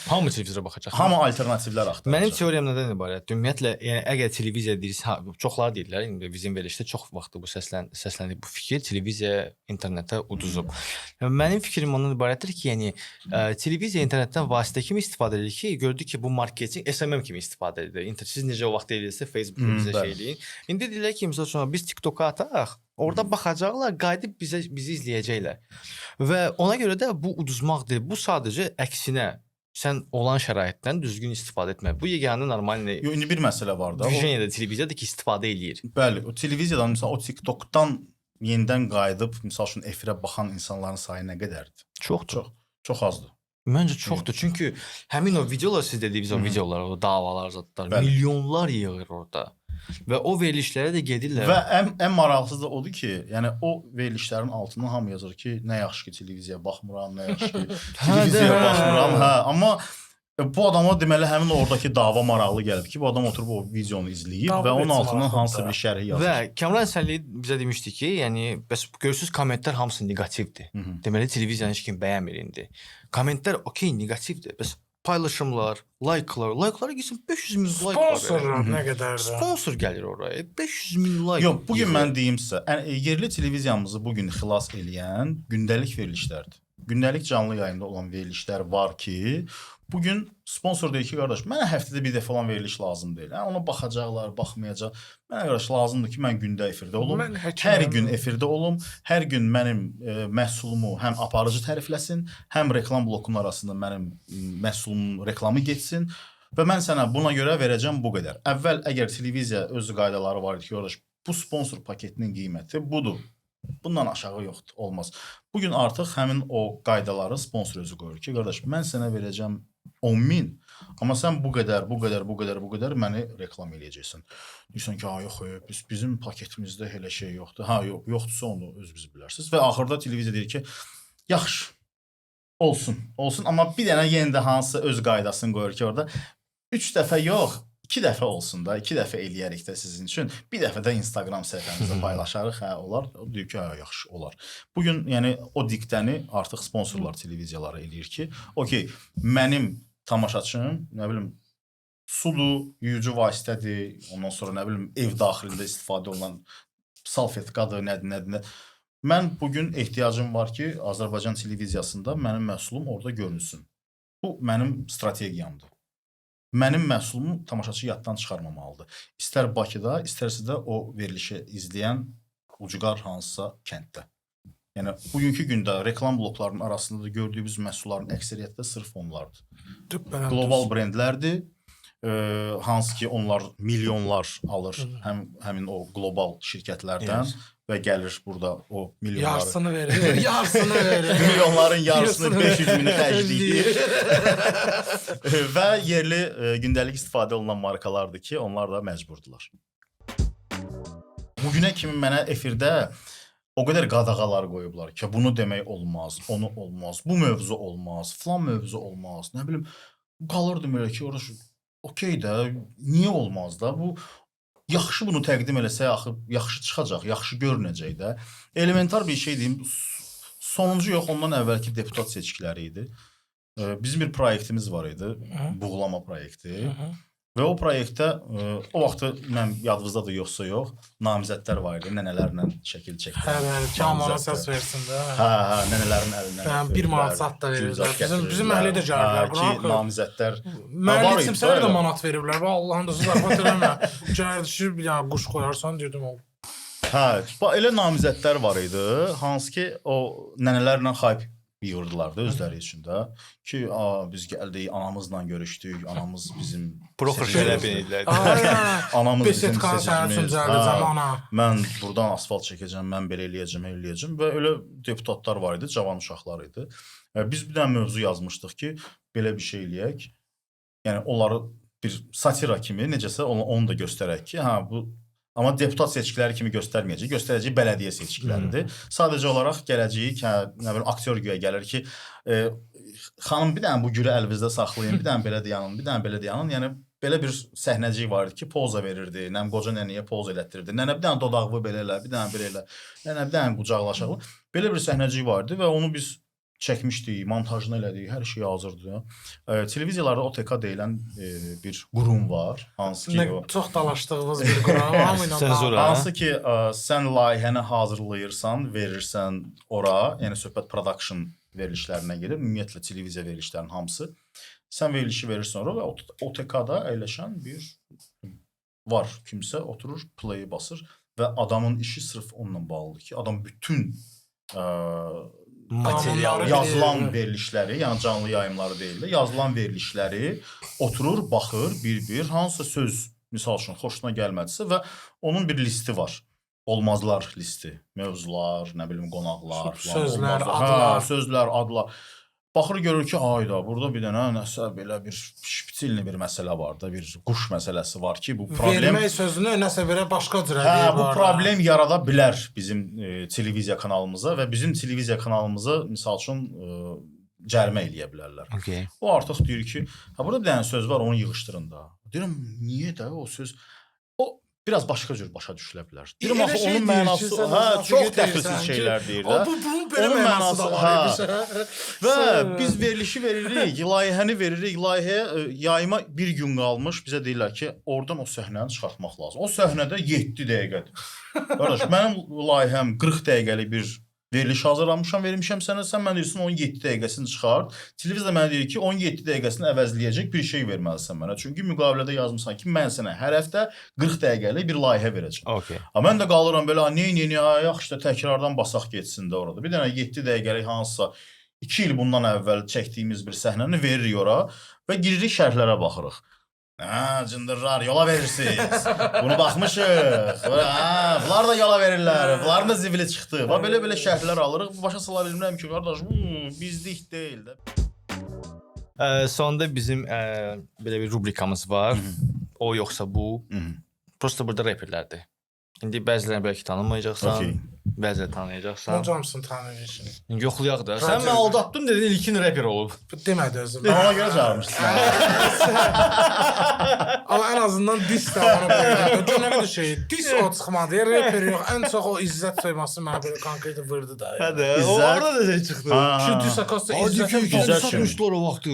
Hamı televizora baxacaq.
Hamı alternativlər axtaracaq.
Mənim teoriyam nədən ibarətdir? Ümumiyyətlə, yəni əgər televiziya deyirsə, çoxları deyirlər, indi bizim verilişdə çox vaxt bu səslənir bu fikir, televiziya internetə uduzub. Mənim fikrim ondan ibarətdir ki, yəni televiziya internetdən vasitə kimi istifadə edir ki, gördük ki, bu marketinq SMM kimi istifadə edir. Siz necə o vaxt edirsə Facebook bizə şey eləyin. İndi deyirlər ki, məsəl üçün biz TikToka ataq, orada baxacaqlar, qayıdıb bizi izləyəcəklər. Və ona görə də bu uduzmaqdır. Bu sadəcə əksinə sən olan şəraitdən düzgün istifadə etmək. Bu yeganə normal
İndi bir məsələ var da.
Vizyonda televiziyadır ki, istifadə eləyir.
Bəli, o televiziyadan məsələn o TikTokdan yenidən qayıdıb məsəl üçün efirə baxan insanların sayı nə qədərdir?
Çoxdur.
Çox azdır.
Məncə çoxdur. Çünki həmin o videolar siz dediyiniz o videolar, o davalar, zətlər, milyonlar yığır orada. Və o verilişlərə də gedirlər.
Və ən maraqlısı da odur ki, yəni o verilişlərin altından hamı yazır ki, nə yaxşı ki televiziyaya baxmıram, nə yaxşı ki televiziyaya baxmıram. Hə, amma bu adama deməli həmin oradakı dava maraqlı gəlib ki, bu adam oturub o videonu izləyib
Dava
və onun
etsin
altından
maraqlıdır.
hansısa bir şərhi yazır.
Və Kamran Həsənli bizə demişdi ki, yəni bəs görürsüz kommentlər hamısı neqativdir. Deməli televiziyanı heç kim bəyənmir indi. Kommentlər okey neqativdir. Bəs paylaşımlar, like'lara gitsin 500 min like var.
Sponsor nə qədərdir?
Sponsor gəlir oraya. 500 min like.
Yox, bugün mən deyim sizə, yerli televiziyamızı bugün xilas eləyən gündəlik verilişlərdir. Gündəlik canlı yayında olan verilişlər var ki, bugün sponsor deyir ki, qardaş, mənə həftədə bir dəfə olan veriliş lazım deyil. Ona baxacaqlar, baxmayacaq. Mənə qardaş lazımdır ki, mən gündə efirdə olum. Hər gün efirdə olum. Hər gün mənim məhsulumu həm aparıcı tərifləsin, həm reklam blokunun arasında mənim məhsulumun reklamı getsin və mən sənə buna görə verəcəm bu qədər. Əvvəl əgər televiziya öz qaydaları var idi ki, qardaş, bu sponsor paketinin qiyməti budur. Bundan aşağı yoxdur, olmaz. Bugün artıq həmin o qaydaları sponsor özü qoyur ki, qardaş, mən sənə verəcəm 10.000, amma sən bu qədər məni reklam eləyəcəksən. Deyirsən ki, yox, bizim paketimizdə elə şey yoxdur. Yoxdursa onu özünüz bilərsiniz. Və axırda televiziya deyir ki, yaxşı, olsun, amma bir dənə yenə də hansısa öz qaydasını qoyur ki, orada 3 dəfə yox, 2 dəfə olsun da, 2 dəfə eləyərik də sizin üçün. Bir dəfə də Instagram səhifəmizdə paylaşarıq, olar. O deyir ki, yaxşı, olar. Bugün, yəni o diktəni artıq sponsorlar televiziyalara eləyir ki, okey, mənim tamaşaçım, nə bilim, sudur, yuyucu vasitədir, ondan sonra nə bilim, ev daxilində istifadə olunan salfetkadır, nədir. Mən bugün ehtiyacım var ki, Azərbaycan televiziyasında mənim məhsulum orada görünsün. Bu mənim strategiyamdır. Mənim məhsulumu tamaşaçı yaddan çıxarmamalıdır. İstər Bakıda, istərsə də o verilişi izləyən ucqar hansısa kənddə. Yəni bugünkü gündə reklam bloklarının arasında da gördüyümüz məhsulların əksəriyyəti də sırf onlardır. Global brendlərdir. Hansı ki onlar milyonlar alır həmin o global şirkətlərdən və gəlir burada o milyonları
Yarısını verir. Yarısını verir.
milyonların yarısını 500 mini xərcləyir. Və yerli gündəlik istifadə olunan markalardır ki, onlar da məcburdular. Bugünə kimi mənə efirdə o qədər qadağalar qoyublar ki, bunu demək olmaz, onu olmaz, bu mövzu olmaz, filan mövzu olmaz. Nə bilim, qalırdım elə ki, orası okey də, niyə olmaz da? Bu yaxşı bunu təqdim eləsə, axı yaxşı çıxacaq, yaxşı görünəcək də. Elementar bir şey deyim, sonuncu yox, ondan əvvəlki deputat seçkiləri idi. Bizim bir proyektimiz var idi, buğlama proyekti. Və o proyektdə, o vaxtı mən yadınızdadır yoxsa yox, namizədlər var idi, nənələrlə şəkil çəkdirən.
Kamana səs versin də.
Nənələrin əlindən.
1 manat sat da verirlər. Bizim məhəllədə də gəlirlər.
Ki, namizədlər.
Məhəllə kimsələr də manat veriblər. Allahın da zəfət eləmə. Gəlir düşür, bir dənə quş qoyarsan, dedim o.
Elə namizədlər var idi, hansı ki, o nənələrlə xayb yığırdılar da özləri üçün də ki, biz gəldik, anamızla görüşdük, anamız bizim
Proxor şərəf edilər.
Anamız bizim
seçicimiz.
Mən buradan asfalt çəkəcəm, mən belə eləyəcəm və elə deputatlar var idi, cavan uşaqlar idi. Biz bir dənə mövzu yazmışdıq ki, belə bir şey eləyək. Yəni onları bir satira kimi necəsə onu da göstərək ki, bu amma deputat seçkiləri kimi göstərməyəcək, göstərəcək bələdiyyə seçkiləridir. Sadəcə olaraq gələcəyik, nə bilim, aktyor güya gəlir ki, xanım bir dənə bu gürü əlinizdə saxlayın, bir dənə belə dayanın, bir dənə belə dayanın. Yəni belə bir səhnəcik var idi ki, poza verirdi, nəm qoca nənəyə poz elətdirirdi. Nənə bir dənə dodağını belə elə, bir dənə belə elə, nənə bir dənə qucaqlaşaq. Belə bir səhnəcik var idi və onu biz çəkmişdik, montajını elədik, hər şey hazırdı. Televiziyalarda OTK deyilən bir qurum var, hansı ki
çox dalaşdığımız bir qurum.
Hansı ki sən layihəni hazırlayırsan, verirsən ora, yəni söhbət production verilişlərinə gedir, ümumiyyətlə televiziya verilişlərinin hamısı. Sən verilişi verirsən ora və OTK-da əyləşən bir var, kimsə oturur, play basır və adamın işi sırf onunla bağlıdır ki, adam bütün yazılan verilişləri, yəni canlı yayımları deyil də, yazılan verilişləri oturur, baxır, bir-bir, hansısa söz, misal üçün, xoşuna gəlmədisə və onun bir listi var. Olmazlar listi, mövzular, nə bilim, qonaqlar,
sözlər, adlar.
Sözlər, adlar. Baxır, görür ki, ayda, burada bir dənə nəsə belə bir şpitilli bir məsələ var da, bir quş məsələsi var ki, bu problem...
Vermək sözünü nəsə belə başqa cürə deyir.
Bu problem yarada bilər bizim televiziya kanalımıza və bizim televiziya kanalımıza, misal üçün, cərimə eləyə bilərlər. O artıq deyir ki, burada bir dənə söz var, onu yığışdırın da. Deyirəm, niyə də o söz... Biraz başqa cür başa düşülə bilər. Deyirəm, axı, onun mənası... Çox dəxilsiz şeylər deyir də.
Bunun belə mənası da var.
Və biz verilişi veririk, layihəni veririk, layihəyə yayıma bir gün qalmış, bizə deyirlər ki, oradan o səhnəni çıxartmaq lazım. O səhnədə 7 dəqiqədir. Qardaş, mənim layihəm 40 dəqiqəlik bir veriliş hazırlamışam, vermişəm sənə, sən mən deyirsin 17 dəqiqəsini çıxart. Televiziyada mənə deyir ki, 17 dəqiqəsini əvəzləyəcək bir şey verməlisən mənə. Çünki müqavilədə yazmışsan ki, mən sənə hər həftə 40 dəqiqəlik bir layihə verəcəm. Mən də qalıram belə, yaxşı da təkrardan basaq geçsin də orada. Bir dənə 7 dəqiqəlik hansısa 2 il bundan əvvəl çəkdiyimiz bir səhnəni veririk ora və giririk şərhlərə baxırıq. Cındırlar, yola verirsiniz. Bunu baxmışıq. Bunlar da yola verirlər. Bunların da zivili çıxdı. Belə-belə şərhlər alırıq. Başa sala bilmirəm ki, qardaş, bizlik deyil də.
Sonunda bizim belə bir rubrikamız var. O yoxsa bu. Prosta burada reperlərdir. İndi bəzilərini bəlkə tanımayacaqsan, bəziləri tanıyacaqsan.
Hocamsın tanıyışın.
Yoxlayaq da. Sən mən aldatdım dedin, ilkin reper olub.
Demədi özüm.
Ona görə çağırmışsın.
Amma ən azından dis də bana qoyacaq. Nə qədər şey, dis o çıxmadı, reper yox. Ən çox o İzzət soyması mənə belə konkret vurdu da.
Hədə, orada da şey çıxdı.
Şu dis akasda
İzzət satmışlar o vaxtı.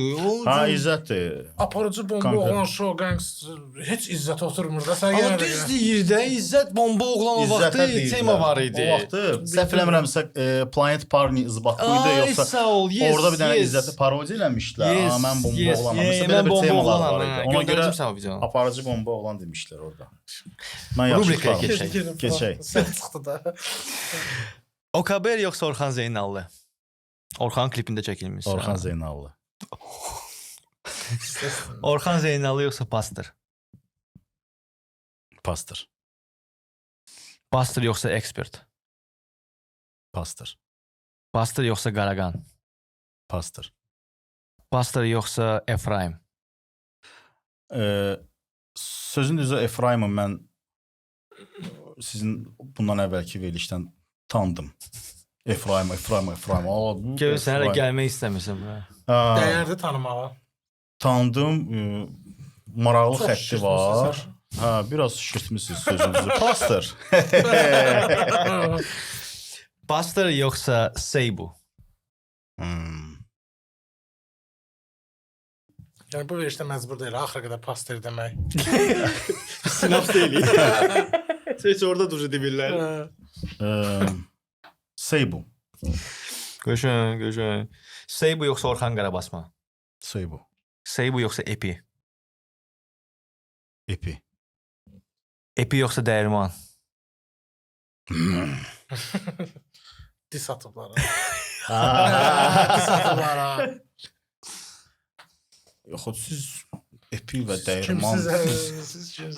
İzzətdir.
Aparıcı bomba olan show gangster, heç İzzət oturmur da.
Amma düz deyir də, İzzət bomba oğlan o vaxtı tema var idi.
O vaxtı səhv eləmirəmsə Planet Party izbatı idi yoxsa
sağ ol. Yes.
orada bir dənə
yes.
İzzəti parodiya eləmişdilər.
Yes,
Mən bomba
yes,
olanam.
yeah,
Mesela
mən
belə bir
bomba
temalar
olanam,
var
hə,
idi. Ona görə
göndərəcəm sənə videonu.
aparıcı bomba olan demişlər orada. Mən yaxşı
Rubrikaya
tutarım.
keçək.
Keçək.
Sən çıxdı da.
Okaber yoxsa Orxan Zeynallı? Orxanın klipində çəkilmiş.
Orxan Zeynallı.
Orxan Zeynallı yoxsa Pastor?
Pastor.
Pastor yoxsa Expert?
Pastor.
Pastor yoxsa Qaraqan?
Pastor.
Pastor yoxsa Efraim?
Sözün düzü Efraim'i mən sizin bundan əvvəlki verilişdən tanıdım. Efraim.
Görürsən, hələ gəlmək istəmirsən bura.
Dəyərli tanımağa.
Tanıdım. Maraqlı
Çox
xətti var. Hə, biraz şişirtmisiniz sözünüzü. Pastor.
Pastor yoxsa Seibu?
Yəni bu verişdə məcbur deyil, axıra qədər pastor demək.
Sinaps deyil. Heç orada duzu demirlər.
Seibu.
Gözün. Seibu yoxsa Orxan Qarabasma?
Seibu.
Seibu yoxsa Epi?
Epi.
Epi yoxsa Dəyirman?
Dis atıblar. Dis atıblar.
Yox, siz Epi və Dəyirman.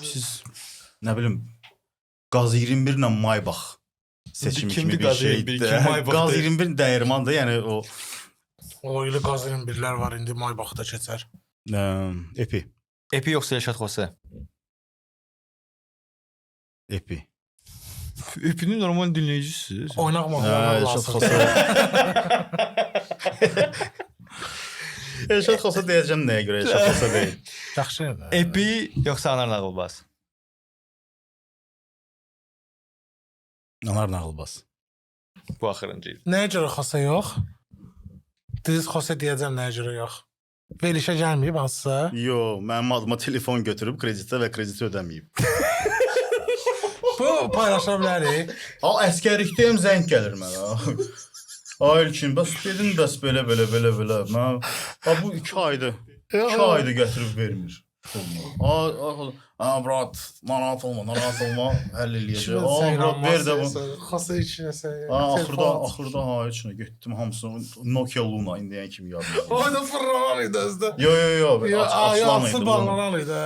Siz nə bilim Qaz 21 ilə Maybach seçimi kimi bir şeydir. Qaz 21 Dəyirman da, yəni o
O ilə Qaz 21-lər var, indi Maybaxda keçər.
Epi.
Epi yoxsa Elşad Xosse?
Epi.
Epinin normal dinləyicisiz.
Oynaq mı?
Elşad Xossa. Elşad Xossa deyəcəm nəyə görə Elşad Xossa deyil.
Yaxşı.
Epi yoxsa Anar Nağılbaz?
Anar Nağılbaz.
Bu axırıncı il.
Nəyə görə Xosa yox? Düz Xosa deyəcəm, nəyə görə yox? Verilişə gəlməyib hansısa?
Yo, mənim adıma telefon götürüb kreditə və krediti ödəməyib.
Bu paylaşa bilərik.
Əskərlikdəyim zəng gəlir mənə. Ay İlkin, bəs dedin, bəs belə. Mən, bu 2 aydır. 2 aydır gətirib vermir. Brat, narahat olma, həll eləyəcək. Brat, ver də bu.
Xosa içinə sən.
Axırda içinə getdim, hamısını Nokia Luna indiyən kimi yadım.
O da fırlanan idi özdə.
Yo, açılan idi.
Açılan idi.